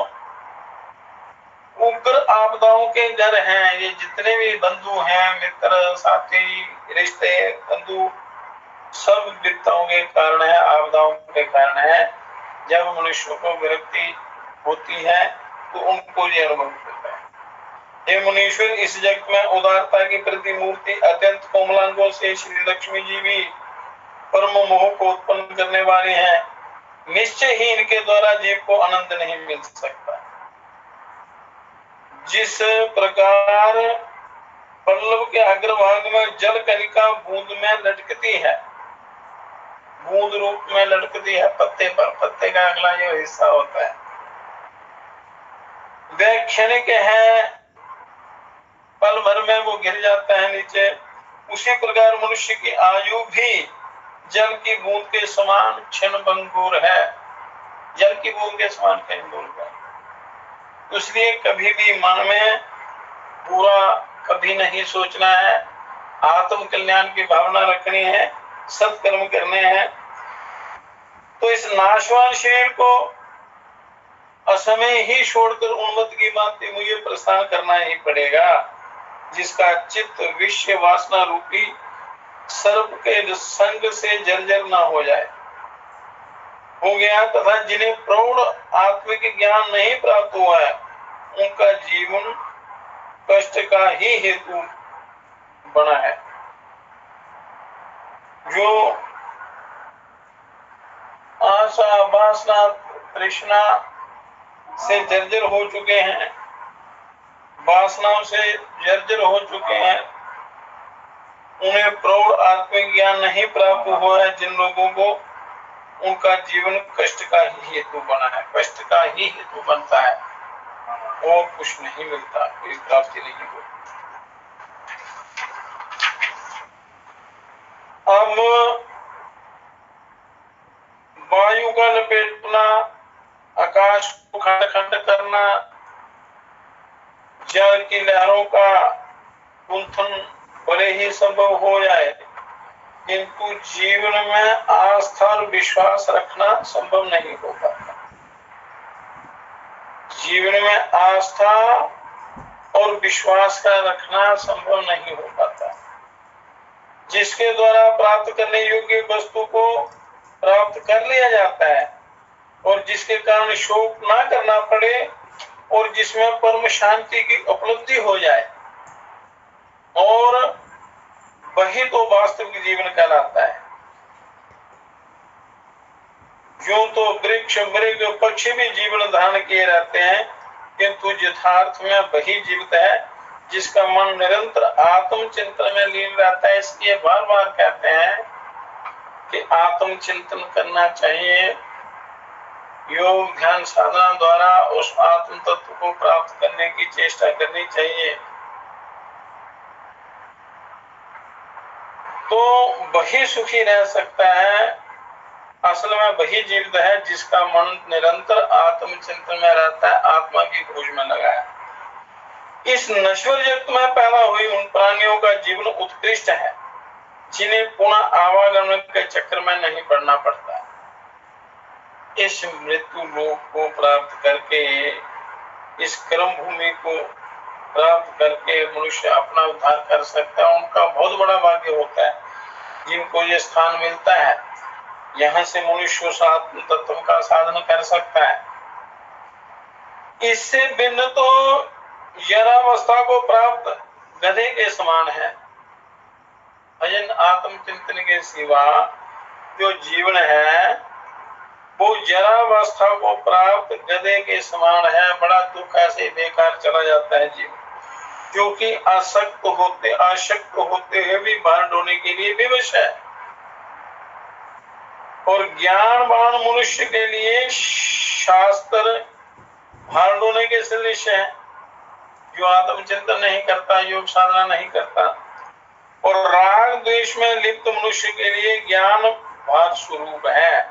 उग्र आपदाओं के घर हैं। ये जितने भी बंधु हैं, मित्र, साथी, रिश्ते, बंधु, सब विपदाओं के कारण है, आपदाओं के कारण है। जब मनुष्य को विरक्ति होती है तो उनको ये अनुभव होता है। हे मुनीश्वर, इस जगत में उदारता की प्रतिमूर्ति अत्यंत कोमलांगों से श्री लक्ष्मी जी भी परम मोह को उत्पन्न करने वाले हैं। निश्चय ही इनके द्वारा जीव को आनंद नहीं मिल सकता। जिस प्रकार पल्लव के अग्रभाग में जल कणिका बूंद में लटकती है, बूंद रूप में लटकती है पत्ते पर, पत्ते का अगला जो हिस्सा होता है वह क्षणिक है, पल भर में वो गिर जाता है नीचे। उसी प्रकार मनुष्य की आयु भी जल की बूंद के समान क्षण भंगुर है, जल की बूंद के समान क्षण भंगुर है। इसलिए कभी भी मन में पूरा कभी नहीं सोचना है, आत्म कल्याण की भावना रखनी है, सत्कर्म करने हैं। तो इस नाशवान शरीर को असमय ही छोड़कर उन्मत्त की भांति मुझे प्रस्थान करना ही पड़ेगा, जिसका चित्त विषय वासना रूपी सर्प के संग से जर्जर न हो जाए, हो गया, तथा जिन्हें प्रौढ़ आत्मिक ज्ञान नहीं प्राप्त हुआ है उनका जीवन कष्ट का ही हेतु बना है। जो आशा, वासना, तृष्णा से जर्जर हो चुके हैं, वासनाओं से जर्जर हो चुके हैं, उन्हें प्रौढ़ आत्मिक ज्ञान नहीं प्राप्त हुआ है, जिन लोगों को उनका जीवन कष्ट का ही हेतु बना है, कष्ट का ही हेतु बनता है, और कुछ नहीं मिलता, कोई प्राप्ति नहीं होती। अब वायु का लपेटना, आकाश को खंड खंड करना, जल की लहरों का गुंथन भले ही संभव हो जाए, किंतु जीवन में आस्था और विश्वास रखना संभव नहीं हो पाता। जीवन में आस्था और विश्वास का रखना संभव नहीं हो पाता। जिसके द्वारा प्राप्त करने योग्य वस्तु को प्राप्त कर लिया जाता है और जिसके कारण शोक ना करना पड़े और जिसमें परम शांति की उपलब्धि हो जाए, और वही तो वास्तविक जीवन कहलाता है। यूं तो वृक्ष मृग पक्षी भी जीवन धारण किए रहते हैं, किंतु यथार्थ में वही जीवित है जिसका मन निरंतर आत्म चिंतन में लीन रहता है। इसलिए बार बार कहते हैं कि आत्म चिंतन करना चाहिए। योग ध्यान साधना द्वारा उस आत्म तत्व को प्राप्त करने की चेष्टा करनी चाहिए। तो वही सुखी रह सकता है। असल में वही जीवित है जिसका मन निरंतर आत्म चिंतन में रहता है, आत्मा की खोज में लगा है। इस नश्वर जगत में पैदा हुई उन प्राणियों का जीवन उत्कृष्ट है जिन्हें पुनः आवागमन के चक्कर में नहीं पड़ना पड़ता। इस मृत्यु लोक को प्राप्त करके, इस कर्म भूमि को प्राप्त करके मनुष्य अपना उद्धार कर सकता है। उनका बहुत बड़ा भाग्य होता है जिनको ये स्थान मिलता है। यहाँ से मनुष्य उस आत्म तत्व का साधन कर सकता है। इससे भिन्न तो जरावस्था को प्राप्त गधे के समान है। भजन आत्म चिंतन के सिवा जो जीवन है वो जरावस्था को प्राप्त गधे के समान है। बड़ा दुख ऐसे बेकार चला जाता है जीवन, क्योंकि आसक्त होते हुए भी भार ढोने के लिए विवश है। और ज्ञानवान मनुष्य के लिए शास्त्र भार ढोने के सदृश है। जो आत्मचिंतन नहीं करता, योग साधना नहीं करता, और राग द्वेष में लिप्त मनुष्य के लिए ज्ञान भार स्वरूप है।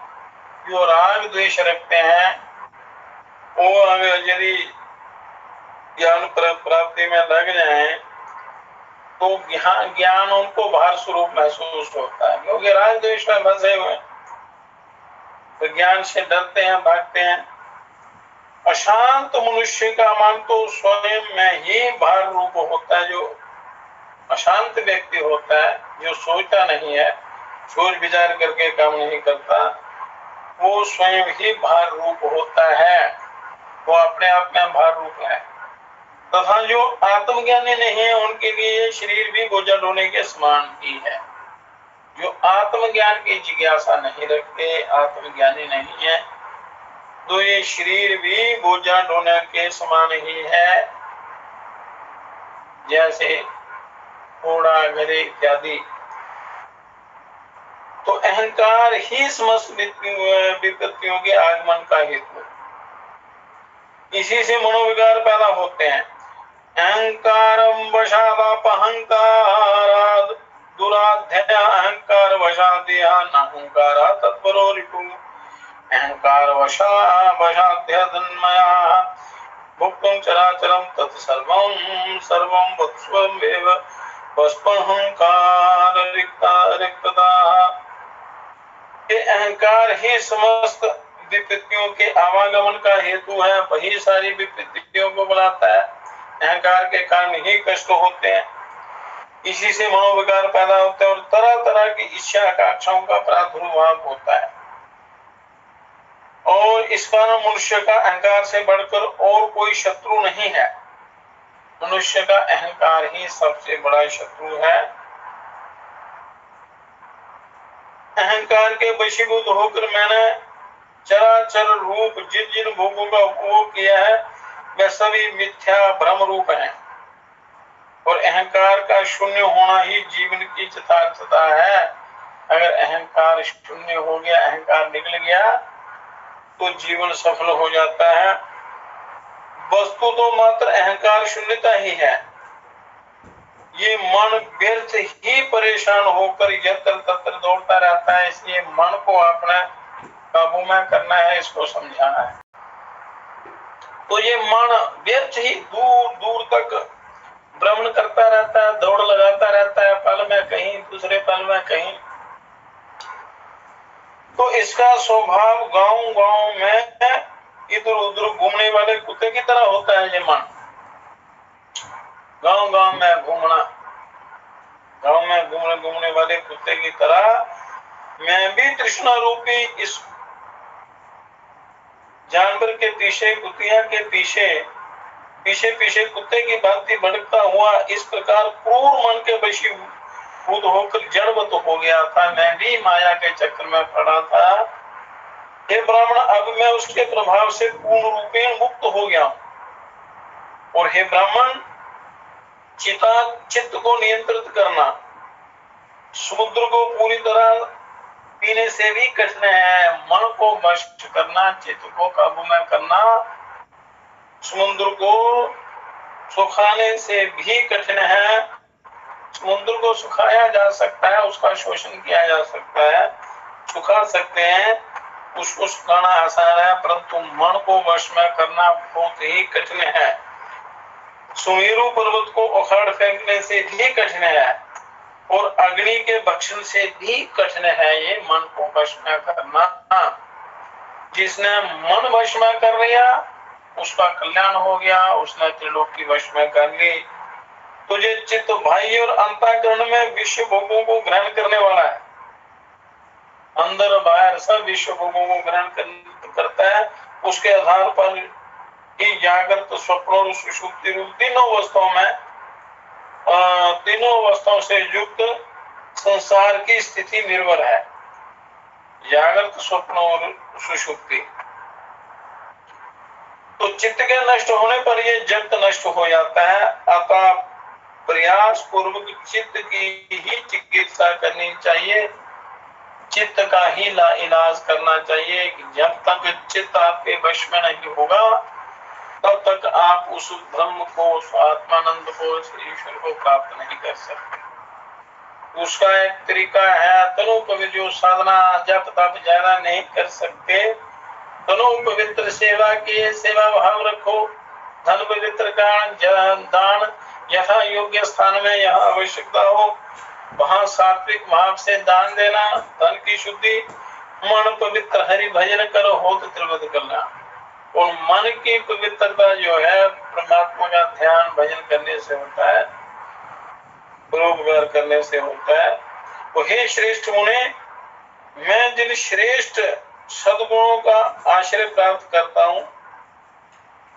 जो राग द्वेष रखते हैं वो अगर यदि ज्ञान प्राप्ति में लग जाए तो ज्ञान उनको भार स्वरूप महसूस होता है, क्योंकि राग द्वेष में फंसे हुए तो ज्ञान से डरते हैं, भागते हैं। अशांत मनुष्य का मन तो स्वयं में ही भार रूप होता है। जो अशांत व्यक्ति होता है, जो सोचता नहीं है, सोच विचार करके काम नहीं करता, वो स्वयं ही भार रूप होता है। वो अपने आप में भार रूप है। तथा जो आत्मज्ञानी नहीं है उनके लिए शरीर भी बोझा ढोने के समान ही है। जो आत्मज्ञान की जिज्ञासा नहीं रखते, आत्मज्ञानी नहीं है, तो ये शरीर भी बोझा ढोने के समान ही है। जैसे घोड़ा, गधे इत्यादि। तो अहंकार ही समस्त विपत्तियों के आगमन का हेतु। इसी से मनोविकार पैदा होते हैं। अहंकारम वशादापहंकाराद दुराध्याय अहंकार वशादेहा नाहंकारा तत्परो रिपु। अहंकार वशाध्य धन्मया भुक्तं चराचरं तत्सर्वं सर्वं वत्स्वमेव वस्पहंकार रिक्तता। ये अहंकार ही समस्त विपत्तियों के आवागमन का हेतु है। वही सारी विपत्तियों को बनाता है। अहंकार के कारण ही कष्ट होते हैं। इसी से मनोविकार पैदा होते हैं और तरह तरह की इच्छा आकांक्षाओं का प्रादुर्भाव होता है। और इस कारण मनुष्य का अहंकार से बढ़कर और कोई शत्रु नहीं है। मनुष्य का अहंकार ही सबसे बड़ा शत्रु है। अहंकार के वशीभूत होकर मैंने चराचर रूप जिन जिन भोगों का उपभोग किया है वे सभी मिथ्या भ्रम रूप हैं। और अहंकार का शून्य होना ही जीवन की यथार्थता है। अगर अहंकार शून्य हो गया, अहंकार निकल गया, तो जीवन सफल हो जाता है। वस्तु तो मात्र अहंकार शून्यता ही है। ये मन व्यर्थ ही परेशान होकर यत्र तत्र दौड़ता रहता है। इसलिए मन को अपने काबू में करना है, इसको समझाना है। तो ये मन व्यर्थ ही दूर दूर तक भ्रमण करता रहता है, दौड़ लगाता रहता है, पल में कहीं, दूसरे पल में कहीं। तो इसका स्वभाव गांव गांव में इधर उधर घूमने वाले कुत्ते की तरह होता है। ये मन गांव गांव में घूमना, गांव में घूमने वाले कुत्ते की तरह मैं भी तृष्णा रूपी इस जानवर के पीछे, कुतिया के पीछे पीछे पीछे कुत्ते की भांति भटकता हुआ इस प्रकार क्रूर मन के वशीभूत होकर जड़वत हो गया था। मैं भी माया के चक्कर में पड़ा था। हे ब्राह्मण, अब मैं उसके प्रभाव से पूर्ण रूपेण मुक्त हो गया हूं। और हे ब्राह्मण, चित्त को नियंत्रित करना समुद्र को पूरी तरह पीने से भी कठिन है। मन को वश करना, चित्त को काबू में करना समुद्र को सुखाने से भी कठिन है। समुद्र को सुखाया जा सकता है, उसका शोषण किया जा सकता है, सुखा सकते हैं, उसको सुखाना आसान है, परंतु मन को वश में करना बहुत ही कठिन है। सुमेरु पर्वत को उखाड़ फेंकने से भी कठिन है और अग्नि के भक्षण से भी कठिन है ये मन को वश में करना। जिसने मन वश में कर लिया उसका कल्याण हो गया, उसने त्रिलोक की वश में कर ली। तुझे चित्त भाई और अंतःकरण में विश्व भोगों को ग्रहण करने वाला है, अंदर बाहर सब विश्व भोगों को ग्रहण करता है। उसके आधार पर ही जागृत, स्वप्न और सुषुप्ति रूप तीनों अवस्थाओं से युक्त संसार की स्थिति निर्भर है। जागृत, स्वप्न और सुषुप्ति। तो चित्त के नष्ट होने पर ये जगत नष्ट हो जाता है। अतः प्रयास पूर्वक चित्त की ही चिकित्सा करनी चाहिए, चित्त का ही इलाज करना चाहिए। कि जब तक चित्त आपके वश में नहीं होगा तब तक आप उस ब्रह्म को, उस आत्मानंद को, उस ईश्वर को प्राप्त नहीं कर सकते। उसका एक तरीका है, तनु पवित्र साधना, जब तक ज्यादा नहीं कर सकते, तनु पवित्र सेवा की सेवा भाव रखो। धन पवित्र का दान यथा योग्य स्थान में यहाँ आवश्यकता हो वहां सात्विक भाव से दान देना। धन की शुद्धि, मन पवित्र, हरि भजन करो होत त्रिविध कल्याण। और मन की पवित्रता जो है परमात्मा का ध्यान भजन करने से होता है, परोपकार करने से होता है। तो हे श्रेष्ठ मुने, मैं जिन श्रेष्ठ सद्गुणों का आश्रय प्राप्त करता हूँ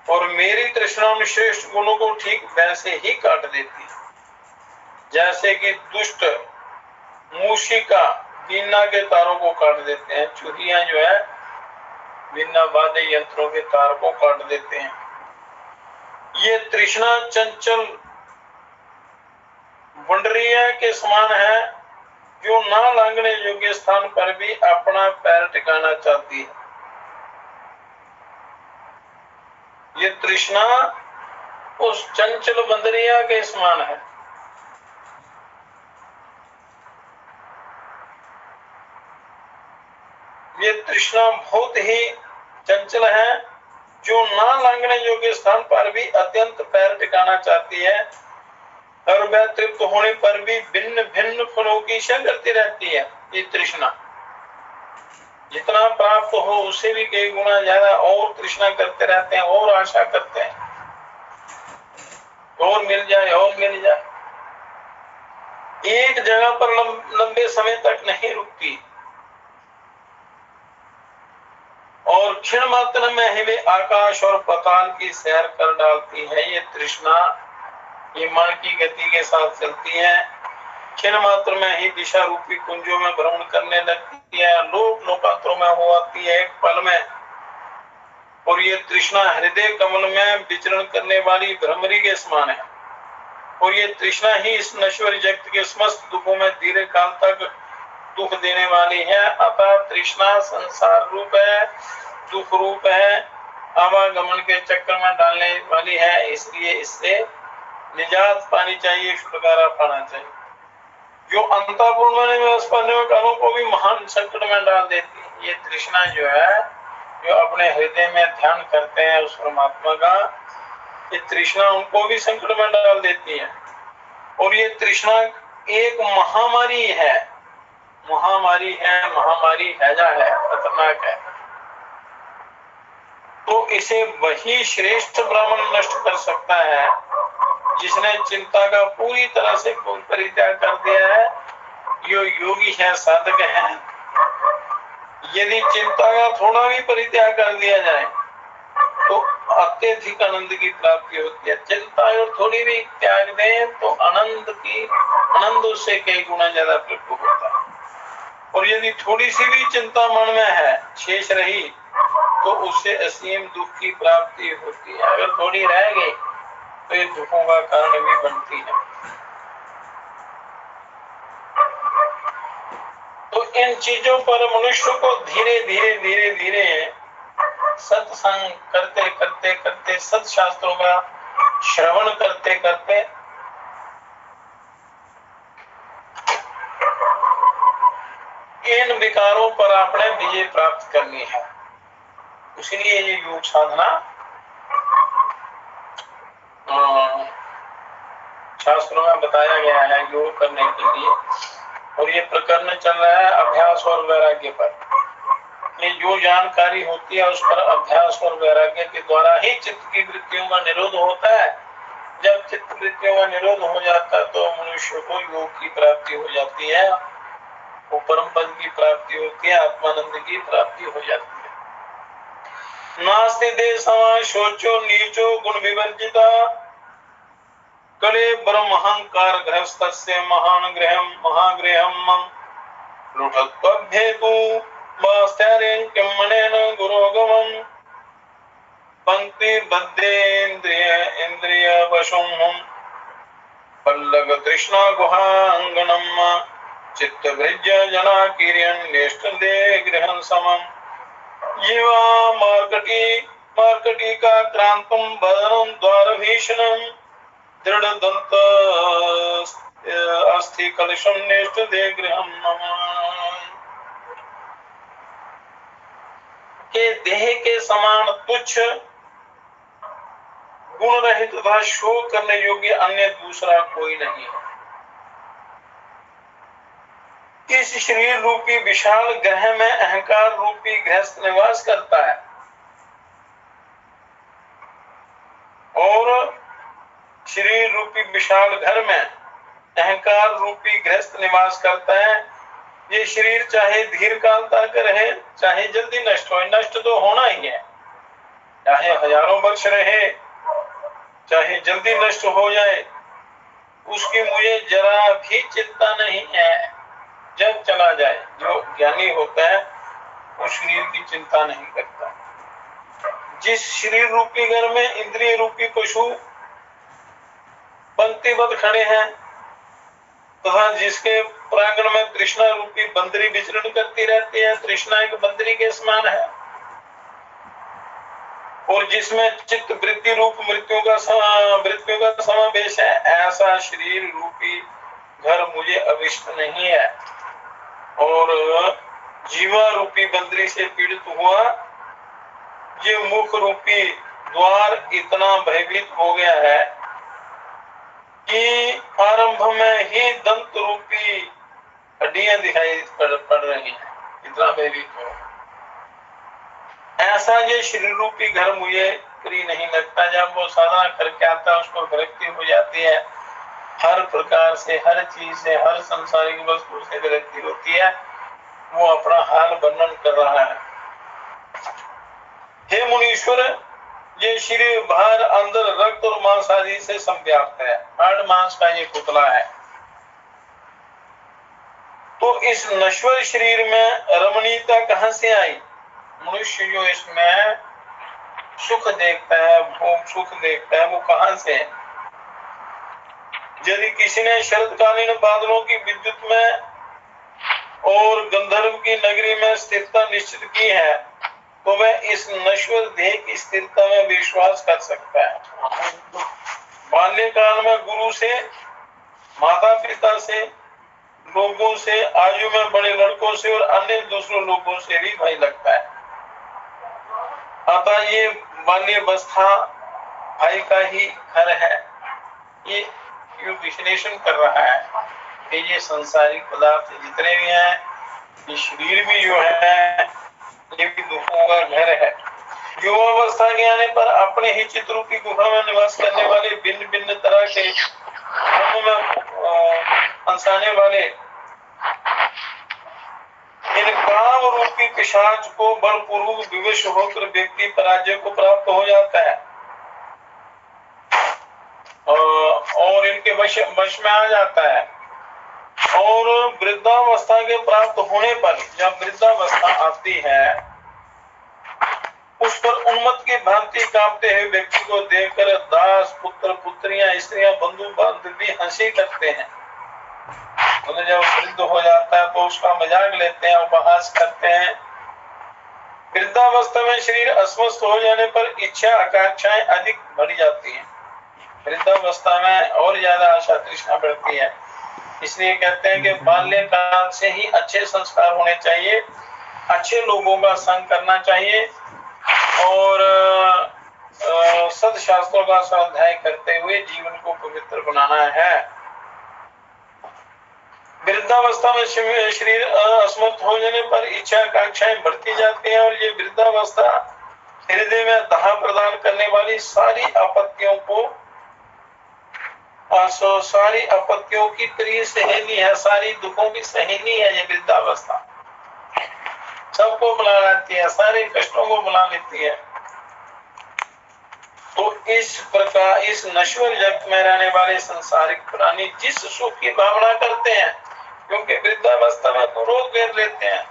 और मेरी तृष्णा उन श्रेष्ठ गुणों को ठीक वैसे ही काट देती है जैसे कि दुष्ट मूषिका बीना के तारों को काट देते हैं। चूहियां जो है बिना वाद्य यंत्रों के तार को काट देते हैं। ये तृष्णा चंचल वंडरिया के समान है जो ना लांघने योग्य स्थान पर भी अपना पैर टिकाना चाहती है। ये तृष्णा उस चंचल बंदरिया के समान है। ये तृष्णा बहुत ही चंचल है जो ना लांघने योग्य स्थान पर भी अत्यंत पैर टिकाना चाहती है और वह तृप्त होने पर भी भिन्न भिन्न फलों की इच्छा करती रहती है। ये तृष्णा जितना प्राप्त हो उससे भी कई गुना ज्यादा और तृष्णा करते रहते हैं और आशा करते हैं और मिल जाए और मिल जाए। एक जगह पर लंबे समय तक नहीं रुकती और क्षण मात्र में ही वे आकाश और पाताल की सैर कर डालती है। ये तृष्णा ये मन की गति के साथ चलती है, क्षण मात्र में ही दिशा रूपी कुंजों में भ्रमण करने लगती है, लोक लोकांतरों में हो आती है एक पल में। और ये तृष्णा हृदय कमल में विचरण करने वाली भ्रमरी के समान है। और ये तृष्णा ही इस नश्वर जगत के समस्त दुखों में दीर्घ काल तक दुख देने वाली है। अतः तृष्णा संसार रूप है, दुख रूप है, आवागमन के चक्कर में डालने वाली है। इसलिए इससे निजात पानी चाहिए, छुटकारा पाना चाहिए। जो अंतःपुर में कालों को भी महान संकट में डाल देती है। ये तृष्णा जो है, जो अपने हृदय में ध्यान करते हैं उस परमात्मा का, ये तृष्णा उनको भी संकट में डाल देती है। और ये तृष्णा एक महामारी है महामारी हैजा है, खतरनाक है। तो इसे वही श्रेष्ठ ब्राह्मण नष्ट कर सकता है जिसने चिंता का पूरी तरह से परित्याग कर दिया है। यो योगी है, साधक है। यदि चिंता का थोड़ा भी परित्याग कर दिया जाए तो अत्यधिक आनंद की प्राप्ति होती है। चिंता अगर थोड़ी भी त्याग दें तो आनंद उससे कई गुना ज्यादा प्राप्त होता है। और यदि थोड़ी सी भी चिंता मन में है, शेष रही, तो उससे असीम दुख की प्राप्ति होती है। अगर थोड़ी रह गई तो ये दुखों का कारण भी बनती है। तो इन चीजों पर मनुष्य को धीरे धीरे सत्संग करते सत्शास्त्रों का श्रवण करते इन विकारों पर आपने विजय प्राप्त करनी है। इसलिए ये योग साधना शास्त्रों में बताया गया है योग करने के लिए। और ये प्रकरण चल रहा है अभ्यास और वैराग्य पर। ये जो जानकारी होती है उस पर अभ्यास और वैराग्य के द्वारा ही चित्त की वृत्तियों का निरोध होता है। जब चित्त वृत्तियों का निरोध हो जाता है तो मनुष्य को योग की प्राप्ति हो जाती है, वो परम पद की प्राप्ति होती है, आत्मानंद की प्राप्ति हो जाती है। नास्ति देशमा शोचो नीचो गुण विवर्जिता कले ब्रह्महंकार गृहस्थस्य महागृहम् लुठत्वभ्येतु वास्त्यारेण किम्मनेन गुरोगमम् पंक्ति बद्धेन्द्रिय वशुम् पल्लग तृष्णा गुहांगनम् चित्तभृज्य जना किरियन् नेष्टदे गृहं समम् जीवा मार्कटी का क्रांतम बदनम द्वार भीषणम दृढ़ दंत अस्थि कलशम नेष्ट दे गृहम के देह के समान तुच्छ गुण रहित तथा शोक करने योग्य अन्य दूसरा कोई नहीं है। इस शरीर रूपी विशाल ग्रह में अहंकार रूपी गृहस्थ निवास करता है और शरीर रूपी विशाल घर में अहंकार रूपी गृहस्थ निवास करता है। ये शरीर चाहे दीर्घ काल तक रहे चाहे जल्दी नष्ट हो, नष्ट तो होना ही है। चाहे हजारों वर्ष रहे चाहे जल्दी नष्ट हो जाए, उसकी मुझे जरा भी चिंता नहीं है। जब चला जाए, जो ज्ञानी होता है वो शरीर की चिंता नहीं करता। जिस शरीर रूपी घर में इंद्रिय रूपी पशु पंक्तिबद्ध खड़े हैं तथा जिसके प्रांगण में तृष्णा रूपी बंदरी विचरण करती रहती है, तृष्णा एक बंदरी के समान है, और जिसमें चित्त वृत्ति रूप मृत्यु का समावेश है, ऐसा शरीर रूपी घर मुझे अविष्ट नहीं है। और जीवा रूपी बंदरी से पीड़ित हुआ ये मुख रूपी द्वार इतना भयभीत हो गया है कि आरंभ में ही दंत रूपी हड्डियां दिखाई पड़ रही हैं, इतना भयभीत हो। ऐसा ये शरीर रूपी घर मुझे प्रिय नहीं लगता। जब वो साधना करके आता है उसको विरक्ति हो जाती है, हर प्रकार से, हर चीज से, हर संसारिक वस्तु से विरक्ति होती है। वो अपना हाल वर्णन कर रहा है। हे मुनीश्वर, ये शरीर बाहर अंदर रक्त और मांस आदि से संव्याप्त है, हाड़ मांस का ये पुतला है। तो इस नश्वर शरीर में रमणीयता कहां से आई? मनुष्य जो इसमें सुख देखता है, भोग सुख देखता है, वो कहां से है? यदि किसी ने शरतकालीन बादलों की विद्युत में और गंधर्व की नगरी में स्थिरता निश्चित की है तो वह इस नश्वर देह की स्थिरता में विश्वास कर सकता है। बाल्यकाल में गुरु से, माता पिता से, लोगों से, आयु में बड़े लड़कों से और अन्य दूसरों लोगों से भी भय लगता है। अतः ये बाल्यावस्था भाई का ही घर है। ये विश्लेषण कर रहा है कि ये संसारिक पदार्थ जितने भी हैं ये शरीर भी जो है ये भी दुखों का घर है। युवावस्था के आने पर अपने ही चित्र रूपी गुफा में निवास करने वाले भिन्न भिन्न तरह के धर्म में फंसाने वाले इन काम रूपी पिशाच को बलपूर्वक विवश होकर व्यक्ति पराजय को प्राप्त हो जाता है और इनके वश में आ जाता है। और वृद्धावस्था के प्राप्त होने पर जब वृद्धावस्था आती है उस पर उन्मत्त की भांति कांपते हुए व्यक्ति को देखकर दास पुत्र पुत्रियां स्त्रियां बंधु बांधव भी हंसी करते हैं। तो जब वृद्ध हो जाता है तो उसका मजाक लेते हैं, उपहास करते हैं। वृद्धावस्था में शरीर अस्वस्थ हो जाने पर इच्छा आकांक्षाएं अधिक बढ़ जाती हैं। वृद्धावस्था में और ज्यादा आशा तृष्णा बढ़ती है। इसलिए कहते हैं कि बाल्यकाल से ही अच्छे संस्कार होने चाहिए, अच्छे लोगों का संग करना चाहिए और सदशास्त्रों का स्वाध्याय करते हुए जीवन को पवित्र बनाना है। वृद्धावस्था में शरीर असमर्थ हो जाने पर इच्छा आकांक्षाएं बढ़ती जाती हैं और ये वृद्धावस्था हृदय में दाह प्रदान करने वाली सारी आपत्तियों की प्रिय सहेली है, सारी दुखों की सहेली है। ये वृद्धावस्था सबको बुला लेती है, सारे कष्टों को बुला लेती है। तो इस प्रकार इस नश्वर जगत में रहने वाले संसारिक प्राणी जिस सुख की भावना करते हैं, क्योंकि वृद्धावस्था में तो रोग घेर लेते हैं,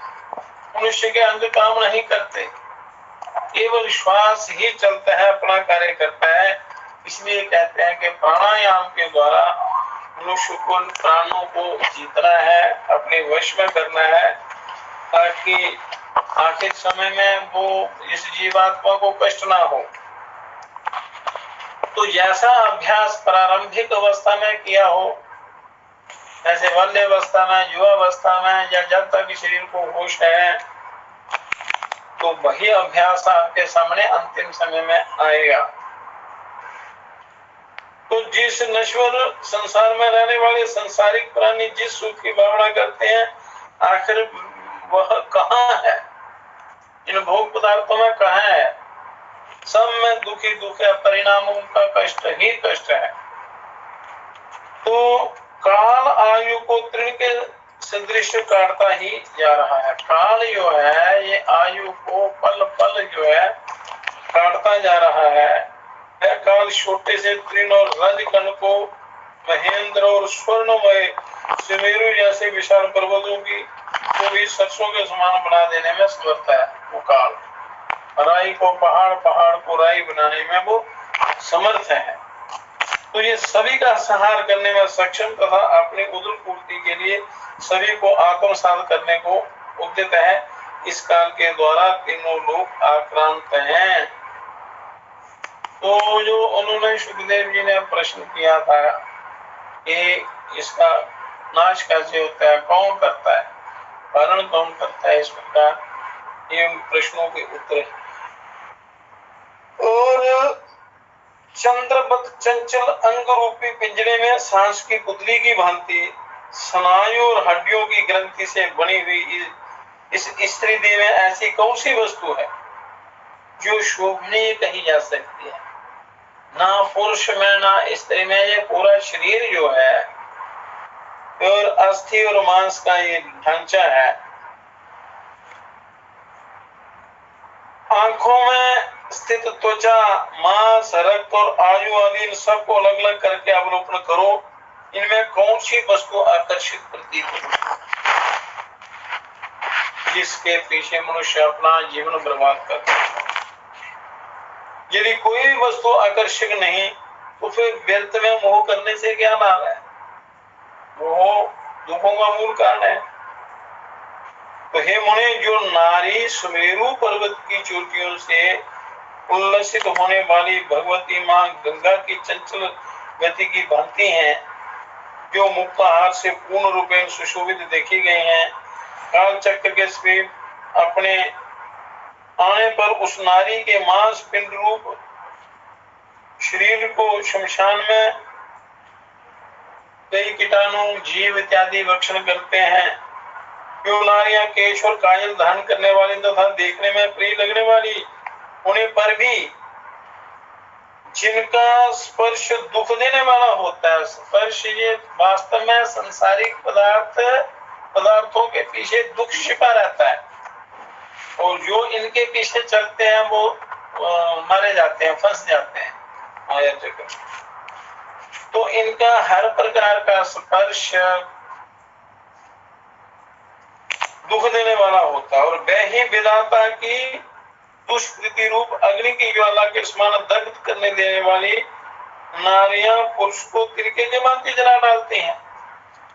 मनुष्य के अंग काम नहीं करते, केवल श्वास ही चलता है, अपना कार्य करता है। इसलिए कहते हैं कि प्राणायाम के द्वारा मनुष्य को प्राणों को जीतना है, अपने वश में करना है, ताकि आखिर समय में वो इस जीवात्मा को कष्ट ना हो। तो जैसा अभ्यास प्रारंभिक अवस्था में किया हो, जैसे बाल्यावस्था में, युवावस्था में या जब तक शरीर को होश है, तो वही अभ्यास आपके सामने अंतिम समय में आएगा। तो जिस नश्वर संसार में रहने वाले संसारिक प्राणी जिस सुख की भावना करते हैं, आखिर वह कहाँ है? इन भोग पदार्थों में कहाँ है? सब में दुखी दुख है, परिणामों का कष्ट ही कष्ट है। तो काल आयु को तृण के सदृश काटता ही जा रहा है। काल जो है ये आयु को पल पल जो है काटता जा रहा है। यह काल छोटे से तृण और रजकण को महेंद्र और स्वर्णमय सुमेरु जैसे विशाल पर्वतों की को भी सरसों के समान बना देने में समर्थ है। वो काल राई को पहाड़, पहाड़ को राई बनाने में वो समर्थ है। तो ये सभी का संहार करने में सक्षम तथा अपनी उदर पूर्ति के लिए सभी को आत्मसात करने को उद्यत है। इस काल के द्वारा तीनों लोग आक्रांत हैं। तो जो उन्होंने सुखदेव जी ने प्रश्न किया था कि इसका नाश कैसे होता है, कौन करता है, पालन कौन करता है, इस प्रकार ये प्रश्नों के उत्तर। और चंद्रबत चंचल अंग रूपी पिंजरे में सांस की पुतली की भांति स्नायु और हड्डियों की ग्रंथि से बनी हुई इस स्त्री देह में ऐसी कौन सी वस्तु है जो शोभनीय कही जा सकती है? ना पुरुष में ना स्त्री में ये पूरा शरीर जो है और अस्थि और मांस का ये ढांचा है। आंखों में स्थित त्वचा, मांस, रक्त और आयु आदि इन सबको अलग अलग करके अवलोकन करो। इनमें कौन सी वस्तु आकर्षित प्रतीत होती जिसके पीछे मनुष्य अपना जीवन बर्बाद करता है? यदि कोई वस्तु आकर्षक नहीं तो फिर व्यर्थ में मोह करने से क्या लाभ है? मोह दुखों का मूल कारण है। तो हे मुनि, जो नारी सुमेरु पर्वत की चोटियों से उल्लसित होने वाली भगवती मां गंगा की चंचल गति की भांति हैं, जो मुक्ताहार से पूर्ण रूपेण सुशोभित देखी गई हैं, काल चक्र के समीप अपने आने पर उस नारी के मांस पिंड रूप शरीर को शमशान में कई कीटाणु, जीव इत्यादि भक्षण करते हैं। जो नारियां केश और काजल धारण करने वाली तथा देखने में प्रिय लगने वाली होने पर भी जिनका स्पर्श दुख देने वाला होता है, स्पर्श ये वास्तव में संसारिक पदार्थों के पीछे दुख छिपा रहता है, और जो इनके पीछे चलते हैं वो मारे जाते हैं, फंस जाते हैं माया चक्र। तो इनका हर प्रकार का स्पर्श दुख देने वाला होता है, और वह ही विधाता की दुष्कृति रूप अग्नि की ज्वाला के समान दग्ध करने देने वाली नारियां पुरुष को तिनके के भांति जला डालती हैं।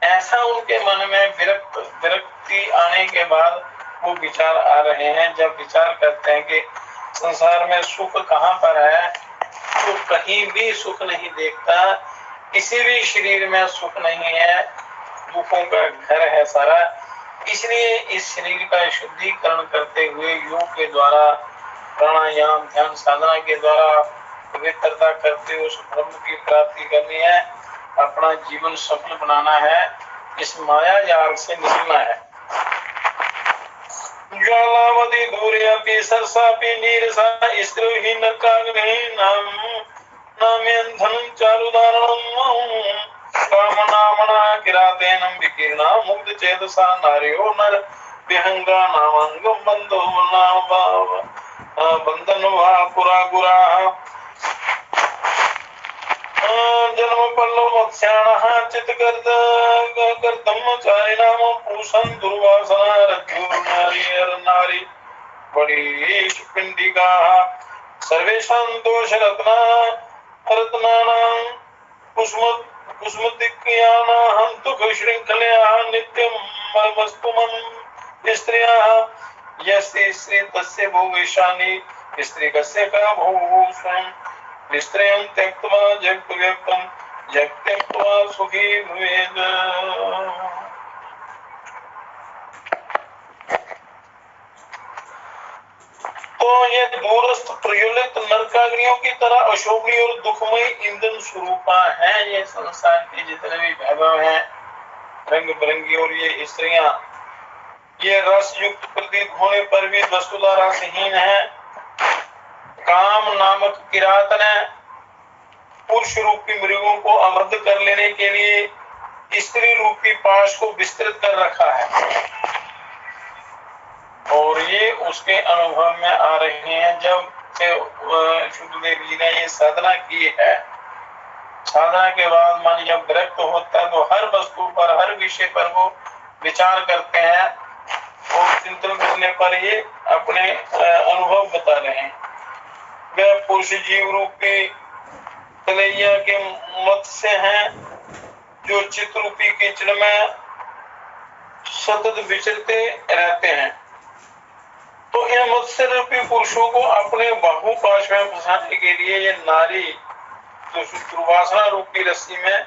ऐसा उनके मन में विरक्ति आने के बाद वो विचार आ रहे हैं। जब विचार करते हैं कि संसार में सुख कहाँ पर है, तो कहीं भी सुख नहीं देखता, किसी भी शरीर में सुख नहीं है, दुखों का घर है सारा। इसलिए इस शरीर का शुद्धिकरण करते हुए योग के द्वारा, प्राणायाम ध्यान साधना के द्वारा पवित्रता करते हुए उस ब्रह्म की प्राप्ति करनी है, अपना जीवन सफल बनाना है, इस माया जाल से निकलना है। ज्वालावती दूरयापि सरसापि नीरसा स्त्रीहि नरकाग्नि नाम्यंधनं चारुदारणं कामनामना किरातेनं विकीर्णा मुग्ध चेतसा नार्यो नर विहंगा नामंगं बंधो नाम बंधन वा पुरा गुरा जन्म पल्लव मत्स्याणः चित्तकर्तम चारिणाम पूषण दुर्वासना रज्जु नारी बड़ी पिंडिका सर्वेषां दोष रत्नानां कुसुमदिक्यानां दुख श्रृंखलया नित्यं मस्तुमं स्त्रियः यस्ते स्त्री तस्य भोगेशानि स्त्री कस्य का भोगोषं स्त्रियं त्यक्त्वा जगत्व्यक्तं जगत्यक्त्वा सुखी भवेत्। तो ये दूरस्थ प्रज्वलित नरकाग्नियों की तरह अशोभनीय और दुखमय ईंधन स्वरूपा है ये संसार के जितने भी वैभव हैं, रंग बिरंगी, और ये स्त्रियां ये रस युक्त प्रतीत होने पर भी वस्तुतः रसहीन है। काम नामक किरात ने पुरुष रूपी मृगों को अवरुद्ध कर लेने के लिए स्त्री रूपी पाश को विस्तृत कर रखा है, और ये उसके अनुभव में आ रहे हैं। जब से शुद्धदेव जी ने ये साधना की है, साधना के बाद मन जब विरक्त होता है तो हर वस्तु पर, हर विषय पर वो विचार करते हैं, और चिंतन करने पर ये अपने अनुभव बता रहे हैं। वह पुरुष जीव रूपी तलैया के मत से हैं जो चित्त रूपी कीचड़ में सतत विचरते रहते हैं। तो इन मत्स्य रूपी पुरुषों को अपने बाहुपाश में फंसाने के लिए ये नारी जो दुर्वासना रूपी रस्सी में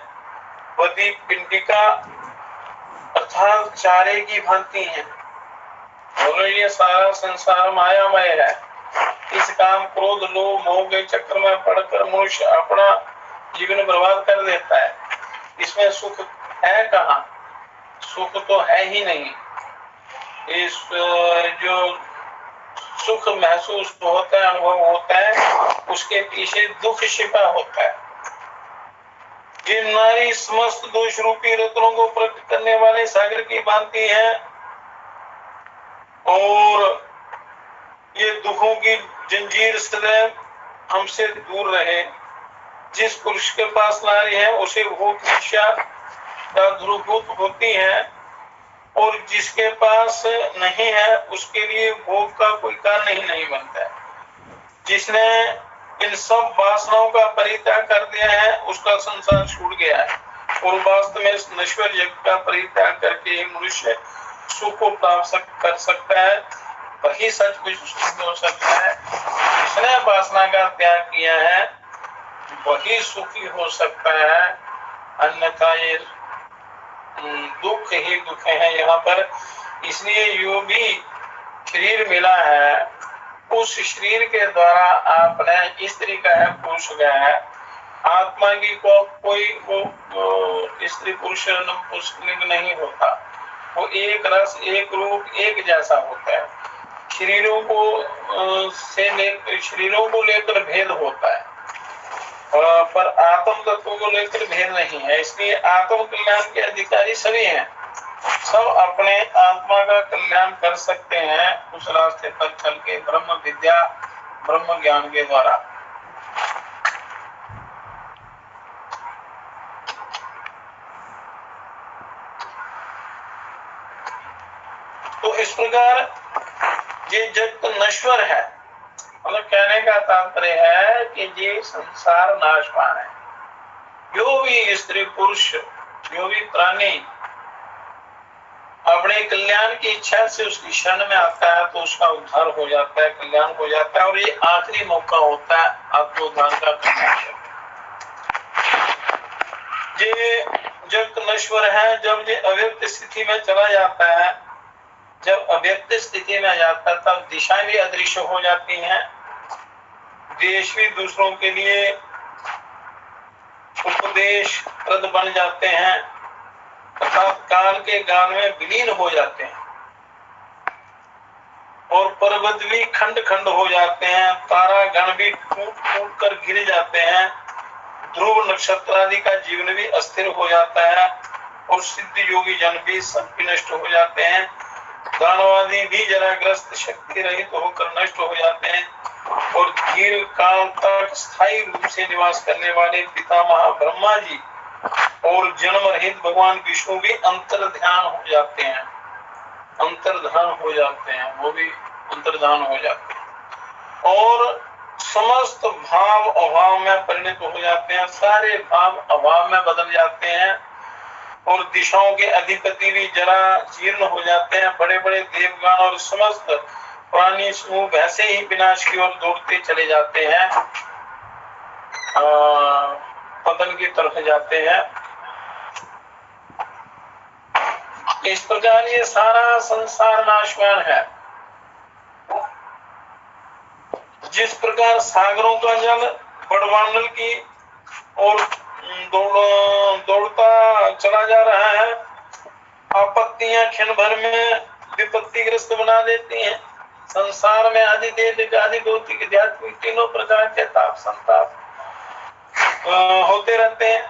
बदी पिंडिका अर्थात चारे की भांति है, और ये सारा संसार मायामय है। इस काम क्रोध लोभ मोह के चक्र में पड़कर मनुष्य अपना जीवन बर्बाद कर देता है। इसमें सुख है कहाँ? सुख तो है ही नहीं। इस जो सुख महसूस होता है, अनुभव होता है, उसके पीछे दुख छिपा होता है। ये नारी समस्त दोष रूपी रत्नों को प्रकट करने वाले सागर की भांति है, और ये दुखों की जंजीर से हमसे दूर रहे। जिस पुरुष के पास नारी है उसे भोग इच्छा ध्रुवभूत होती है, और जिसके पास नहीं है उसके लिए भोग का कोई कारण ही नहीं बनता है। जिसने इन सब वासनाओं का परित्याग कर दिया है उसका संसार छूट गया है, और वास्तव में इस नश्वर जगत का परित्याग करके मनुष्य सुख को प्राप्त कर सकता है। वही सचमुच सुखी हो सकता है। जिसने वासना का त्याग किया है वही सुखी हो सकता है, अन्यथा ये दुख ही दुख है यहाँ पर। इसलिए जो भी शरीर मिला है उस शरीर के द्वारा आपने स्त्री का है पुरुष का है, आत्मा की को कोई स्त्री पुरुष लिंग नहीं होता। वो एक रस, एक रूप, एक जैसा होता है। शरीरों को लेकर भेद होता है, पर आत्म तत्व को लेकर भेद नहीं है। इसलिए आत्म कल्याण के अधिकारी सभी हैं, सब अपने आत्मा का कल्याण कर सकते हैं उस रास्ते पर चल के, ब्रह्म विद्या, ब्रह्म ज्ञान के द्वारा। तो इस प्रकार ये जगत नश्वर है, मतलब कहने का तात्पर्य है कि ये संसार नाशवान है। जो भी स्त्री पुरुष, जो भी प्राणी अपने कल्याण की इच्छा से उसकी शरण में आता है तो उसका उद्धार हो जाता है, कल्याण हो जाता है। और ये आखिरी मौका होता है आत्मोद्धार का करने का। ये जब नश्वर है, जब ये अव्यक्त स्थिति में चला जाता है, जब अव्यक्त स्थिति में जाता है तब दिशाएं भी अदृश्य हो जाती हैं, देश भी दूसरों के लिए उपदेश प्रद बन जाते हैं, अर्थात काल के गाल में विलीन हो जाते हैं, और पर्वत भी खंड खंड हो जाते हैं, तारा गण भी टूट टूट कर गिर जाते हैं, ध्रुव नक्षत्र आदि का जीवन भी अस्थिर हो जाता है, और सिद्ध योगी जन भी सब भी नष्ट हो जाते हैं, दानवादी भी जराग्रस्त शक्ति रहित होकर नष्ट हो जाते हैं, और दीर्घ काल तक स्थायी रूप से निवास करने वाले पितामह ब्रह्मा जी और जन्म रहित भगवान विष्णु भी अंतर्ध्यान हो जाते हैं, अंतर्धान हो जाते हैं, वो भी अंतर्धान हो जाते हैं, और समस्त भाव अभाव में परिणत हो जाते हैं, सारे भाव अभाव में बदल जाते हैं, और दिशाओं के अधिपति भी जरा जीर्ण हो जाते हैं, बड़े बड़े देवगण और समस्त प्राणी समूह वैसे ही विनाश की ओर दौड़ते चले जाते हैं, पतन की तरफ जाते हैं। इस प्रकार ये सारा संसार नाशवान है। जिस प्रकार सागरों का जल बड़वानल की ओर दौड़ता चला जा रहा है, आपत्तियां क्षण भर में विपत्तिग्रस्त बना देती हैं, संसार में आदि देह आदि भौतिक आध्यात्मिक तीनों प्रकार के ताप संताप होते रहते हैं,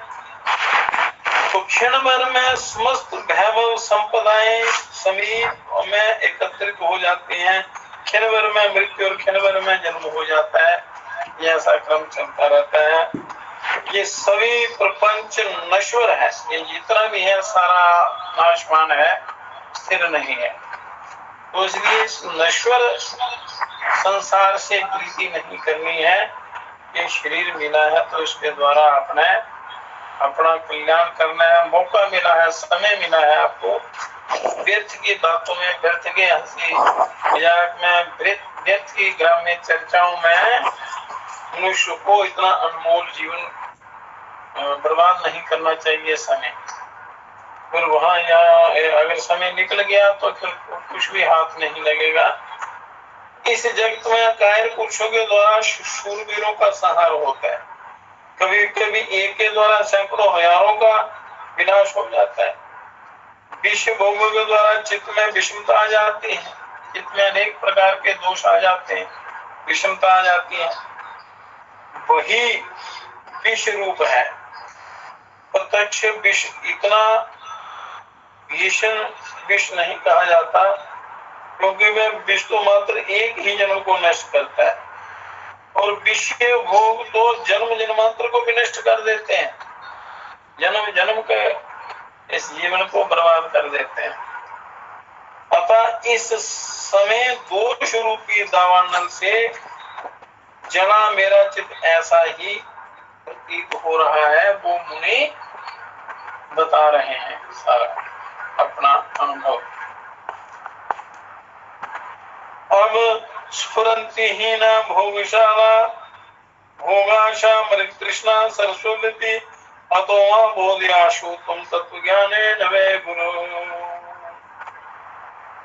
तो क्षण भर में समस्त वैभव संपदाएं समीप में एकत्रित हो जाती हैं, क्षण भर में मृत्यु और क्षण भर में जन्म हो जाता है, ये ऐसा क्रम चलता रहता है। ये सभी प्रपंच नश्वर है, ये जितना भी है सारा नाशवान है, स्थिर नहीं है। तो इसलिए नश्वर संसार से प्रीति नहीं करनी है। ये शरीर मिला है तो इसके द्वारा अपना कल्याण करना है, मौका मिला है, समय मिला है आपको। व्यर्थ की बातों में, व्यर्थ के हंसी मजाक में, व्यर्थ की ग्राम्य चर्चाओं में मनुष्य को इतना अनमोल जीवन बर्बाद नहीं करना चाहिए समय। फिर वहां यहाँ अगर समय निकल गया तो फिर कुछ भी हाथ नहीं लगेगा। इस जगत में कायर पुरुषों के द्वारा शूरवीरों का संहार होता है, कभी कभी एक के द्वारा सैकड़ों हजारों का विनाश हो जाता है। विश्व भोगों के द्वारा चित्त में विषमता आ जाती है, चित्त में अनेक प्रकार के दोष आ जाते हैं, विषमता आ जाती है। वही विष रूप है, प्रत्यक्ष विष इतना भीषण विष नहीं कहा जाता, क्योंकि वह विष तो मात्र एक ही जन्म को नष्ट करता है, और विषय भोग तो जन्म जन्मांतर को भी नष्ट कर देते हैं, जन्म जन्म के इस जीवन को बर्बाद कर देते हैं। अतः इस समय दोष रूपी दावानल से जला मेरा चित्त ऐसा ही प्रतीत हो रहा है, वो मुनि बता रहे हैं सारा अपना अनुभव। अब स्फुरंति ही न भोगशाला भोगाशा मृग तृष्णा सरस्वती अतो बोध्याशु तुम तत्व ज्ञाने नवे गुरु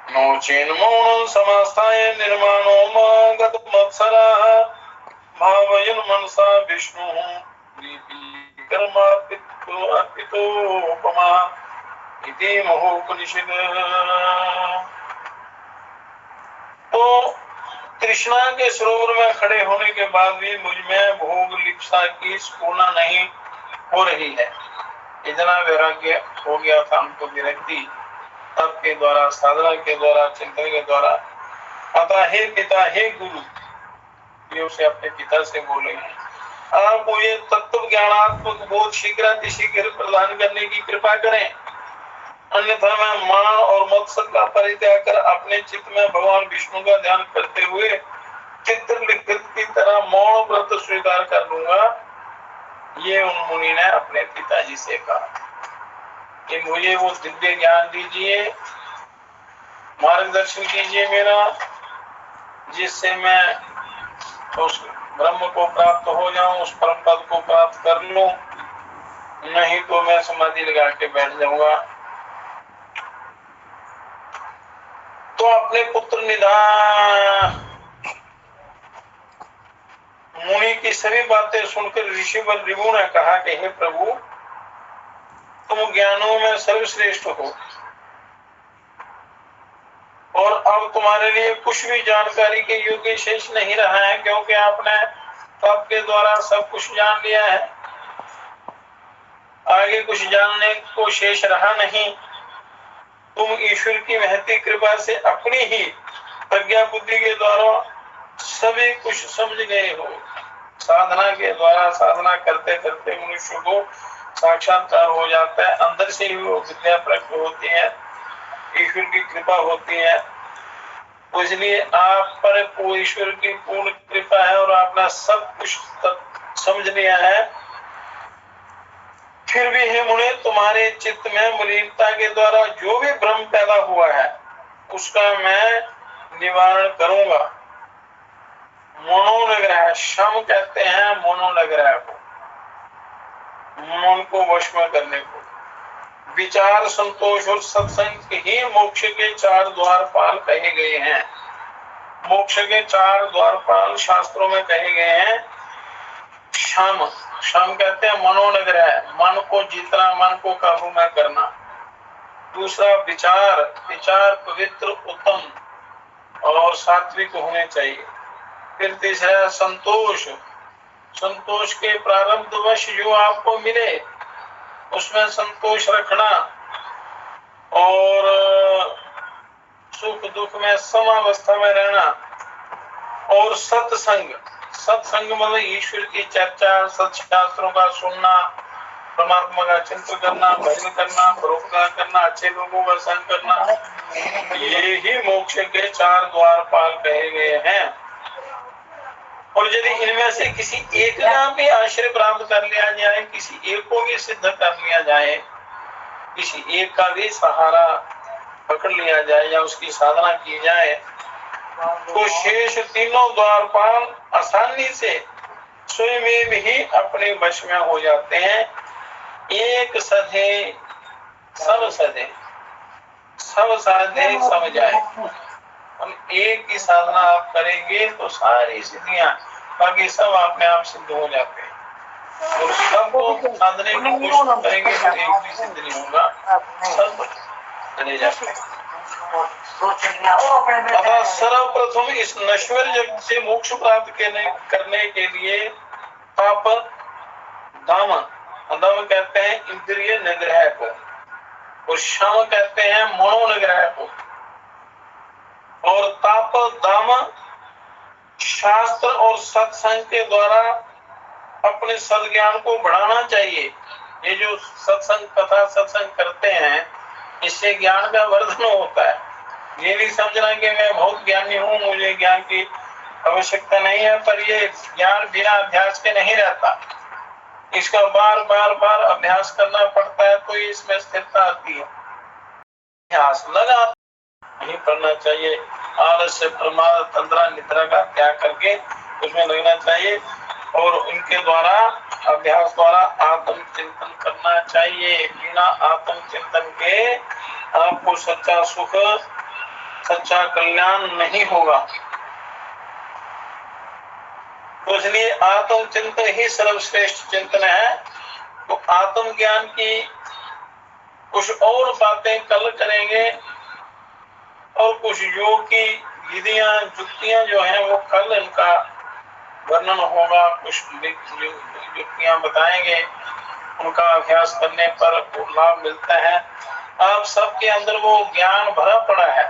नो चेन मौन समास्थाय निर्माणो मगत मत्सरा भावयन मनसा विष्णु कर्मार्पितोपमा। इति महोपनिषद। तो तृष्णा के सरोवर में खड़े होने के बाद भी मुझ में भोग लिप्सा की स्फूर्णा नहीं हो रही है। इतना वैराग्य हो गया था हमको, विरक्ति तप के द्वारा, साधना के द्वारा, चिंतन के द्वारा। अतः हे पिता, हे गुरु, ये उसे अपने पिता से बोले हैं, आप मुझे तत्व ज्ञानात्मक बोध शीघ्र प्रदान करने की कृपा करें, अन्यथा मैं मां और मत्सर का परित्याग कर अपने चित्त में भगवान विष्णु का ध्यान करते हुए चित्र लिखित की तरह मौन व्रत स्वीकार कर लूंगा। ये उन मुनि ने अपने पिताजी से कहा कि मुझे वो दिव्य ज्ञान दीजिए, मार्गदर्शन कीजिए मेरा, जिससे मैं उस ब्रह्म को प्राप्त हो जाऊं, उस परम पद को प्राप्त कर लूं, नहीं तो मैं समाधि लगा के बैठ जाऊंगा। तो अपने पुत्र निधान मुनि की सभी बातें सुनकर ऋषि बलरिभु ने कहा कि हे प्रभु, तुम ज्ञानों में सर्वश्रेष्ठ हो और अब तुम्हारे लिए कुछ भी जानकारी के योग्य शेष नहीं रहा है, क्योंकि आपने तप के द्वारा सब कुछ जान लिया है। आगे कुछ जानने को शेष रहा नहीं। तुम ईश्वर की महती कृपा से अपनी ही प्रज्ञा बुद्धि के द्वारा सभी कुछ समझ गए हो। साधना के द्वारा साधना करते करते मनुष्य को साक्षात्कार हो जाता है, अंदर से ही वो विद्या प्राप्त होती है, ईश्वर की कृपा होती है। तो इसलिए आप पर ईश्वर की पूर्ण कृपा है और आपने सब कुछ समझ लिया है। फिर भी हे मुनि, तुम्हारे चित्त में मलिनता के द्वारा जो भी भ्रम पैदा हुआ है उसका मैं निवारण करूंगा। मनोनिग्रह, शम कहते हैं मनोनिग्रह को, मन को वश में करने को। विचार, संतोष और सत्संग ही मोक्ष के 4 द्वारपाल कहे गए हैं। मोक्ष के 4 द्वारपाल शास्त्रों में कहे गए हैं। शम, शम कहते हैं मनोनिग्रह, मन को जीतना, मन को काबू में करना। दूसरा विचार, विचार पवित्र, उत्तम और सात्विक होने चाहिए। फिर तीसरा संतोष, संतोष के प्रारब्धवश जो आपको मिले उसमें संतोष रखना और सुख दुख में समावस्था में रहना। और सत्संग, सत्संग मतलब ईश्वर की चर्चा, सत्शास्त्रों का सुनना, परमात्मा का चिंतन करना, भजन करना, परोपकार करना, अच्छे लोगों का संग करना, ये ही मोक्ष के 4 द्वारपाल कहे गए हैं। और यदि इनमें से किसी एक का भी आश्रय प्राप्त कर लिया जाए, किसी एक को भी सिद्ध कर लिया जाए, किसी एक का भी सहारा पकड़ लिया जाए या उसकी साधना की जाए, तो शेष तीनों द्वारपाल आसानी से स्वयं ही अपने वश में हो जाते हैं। एक सधे सब सधे, सब साधे सब जाए। हम एक ही साधना आप करेंगे तो सारी सिद्धियां, बाकी सब अपने आप सिद्ध हो जाते हैं। और सबको साधने की कोशिश करेंगे तो एक भी सिद्ध नहीं होगा, सब चले जाते हैं। अतः सर्वप्रथम इस नश्वर जगत से मोक्ष प्राप्त करने के लिए तप, दम, दम कहते हैं इंद्रिय निग्रह को, और शम कहते हैं मनोनिग्रह को, और तप, दम, शास्त्र और सत्संग के द्वारा अपने सद्ज्ञान को बढ़ाना चाहिए। ये जो सत्संग कथा सत्संग करते हैं, इससे ज्ञान का वर्धन होता है। ये नहीं समझना कि मैं बहुत ज्ञानी हूँ, मुझे ज्ञान की आवश्यकता नहीं है, पर ये ज्ञान बिना अभ्यास के नहीं रहता। इसका बार बार बार अभ्यास करना पड़ता है, तो इसमें स्थिरता आती है। अभ्यास लगा नहीं पढ़ना चाहिए। आलस्य, प्रमाद, तंद्रा, निद्रा का त्याग करके उसमें लगना चाहिए और उनके द्वारा अभ्यास द्वारा आत्म चिंतन करना चाहिए। बिना आत्म चिंतन के आपको सच्चा सुख, सच्चा कल्याण नहीं होगा। तो इसलिए आत्म चिंतन ही सर्वश्रेष्ठ चिंतन है। तो आत्म ज्ञान की कुछ और बातें कल करेंगे और कुछ योग की विधियां युक्तियां जो हैं वो कल इनका वर्णन होगा। कुछ युक्तियां बताएंगे, उनका अभ्यास करने पर लाभ मिलता है। आप सबके अंदर वो ज्ञान भरा पड़ा है,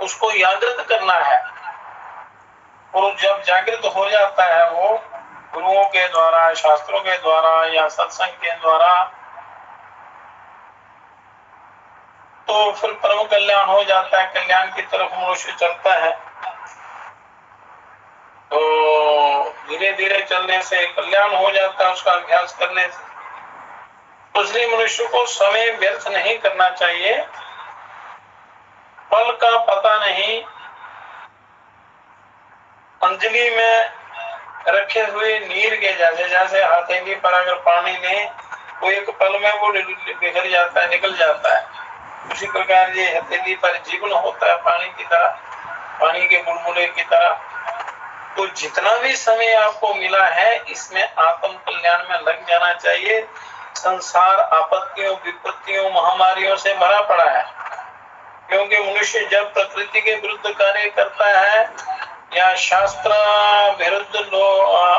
उसको जागृत करना है। और जब जागृत हो जाता है वो गुरुओं के द्वारा, शास्त्रों के द्वारा या सत्संग के द्वारा, तो फिर परम कल्याण हो जाता है, कल्याण की तरफ मनुष्य चलता है। तो धीरे धीरे चलने से कल्याण हो जाता है उसका अभ्यास करने से। तो इसलिए मनुष्य को समय व्यर्थ नहीं करना चाहिए। फल का पता नहीं, अंजलि में रखे हुए नीर के जैसे, जैसे हथेली पर अगर पानी लें तो एक पल में वो बिखर जाता है, निकल जाता है। उसी प्रकार ये हथेली पर जीवन होता है पानी की तरह, पानी के बुलबुले की तरह। तो जितना भी समय आपको मिला है इसमें आत्म कल्याण में लग जाना चाहिए। संसार आपत्तियों, विपत्तियों, महामारियों से भरा पड़ा है, क्योंकि मनुष्य जब प्रकृति के विरुद्ध कार्य करता है या शास्त्र विरुद्ध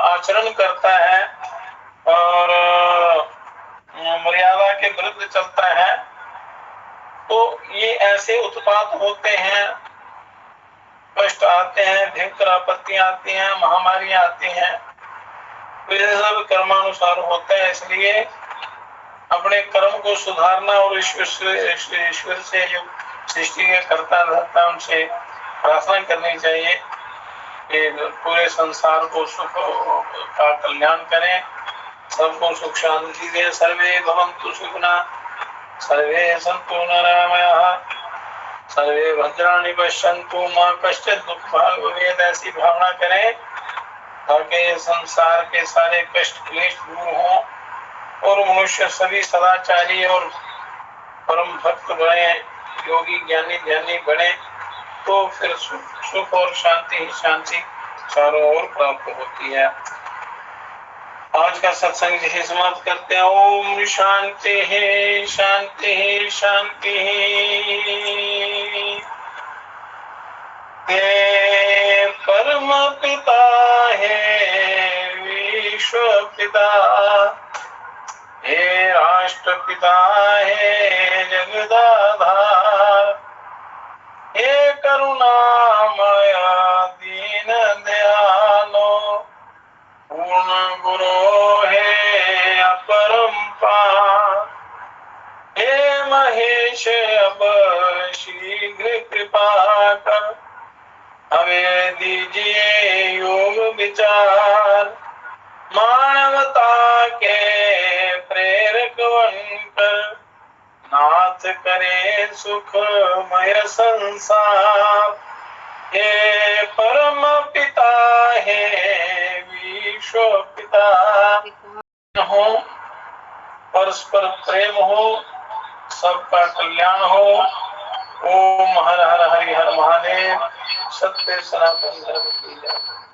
आचरण करता है और मर्यादा के विरुद्ध चलता है, तो ये ऐसे उत्पात होते हैं, कष्ट आते हैं, भयंकर आपत्तियां आती हैं, महामारियां आती हैं। तो ये सब कर्मानुसार होता है। इसलिए अपने कर्म को सुधारना और ईश्वर से जो सृष्टि के कर्ता धर्ता उनसे प्रार्थना करनी चाहिए कि पूरे संसार को सुख का कल्याण करें, सबको सुख शांति दे। सर्वे भवन्तु सुखिनः, सर्वे सन्तु निरामयाः, सर्वे भद्राणि पश्यन्तु मा कश्चित् दुःखभाग् भवेत्। ऐसी भावना करें ताकि संसार के सारे कष्ट क्लेश दूर हों और मनुष्य सभी सदाचारी और परम भक्त बने, योगी ज्ञानी ध्यानी बने, तो फिर सुख और शांति ही शांति चारों ओर प्राप्त होती है। आज का सत्संग यही समाप्त करते हैं। ओम शांति है, शांति है, शांति है। परम पिता है विश्व पिता, हे राष्ट्रपिता है जगदाधार, हे करुणामय दीन दयालो, पूर्ण गुरु है अपरंपार, हे महेश अब शीघ्र कृपा कर, हमें दीजिए योग विचार, मानवता के प्रेरक बनकर नाथ करे सुखमय संसार। हे परम पिता है विश्व पिता, हो परस्पर प्रेम हो, सबका कल्याण हो। ओम हर हर हरि हर महादेव। सत्य सनातन धर्म की जय।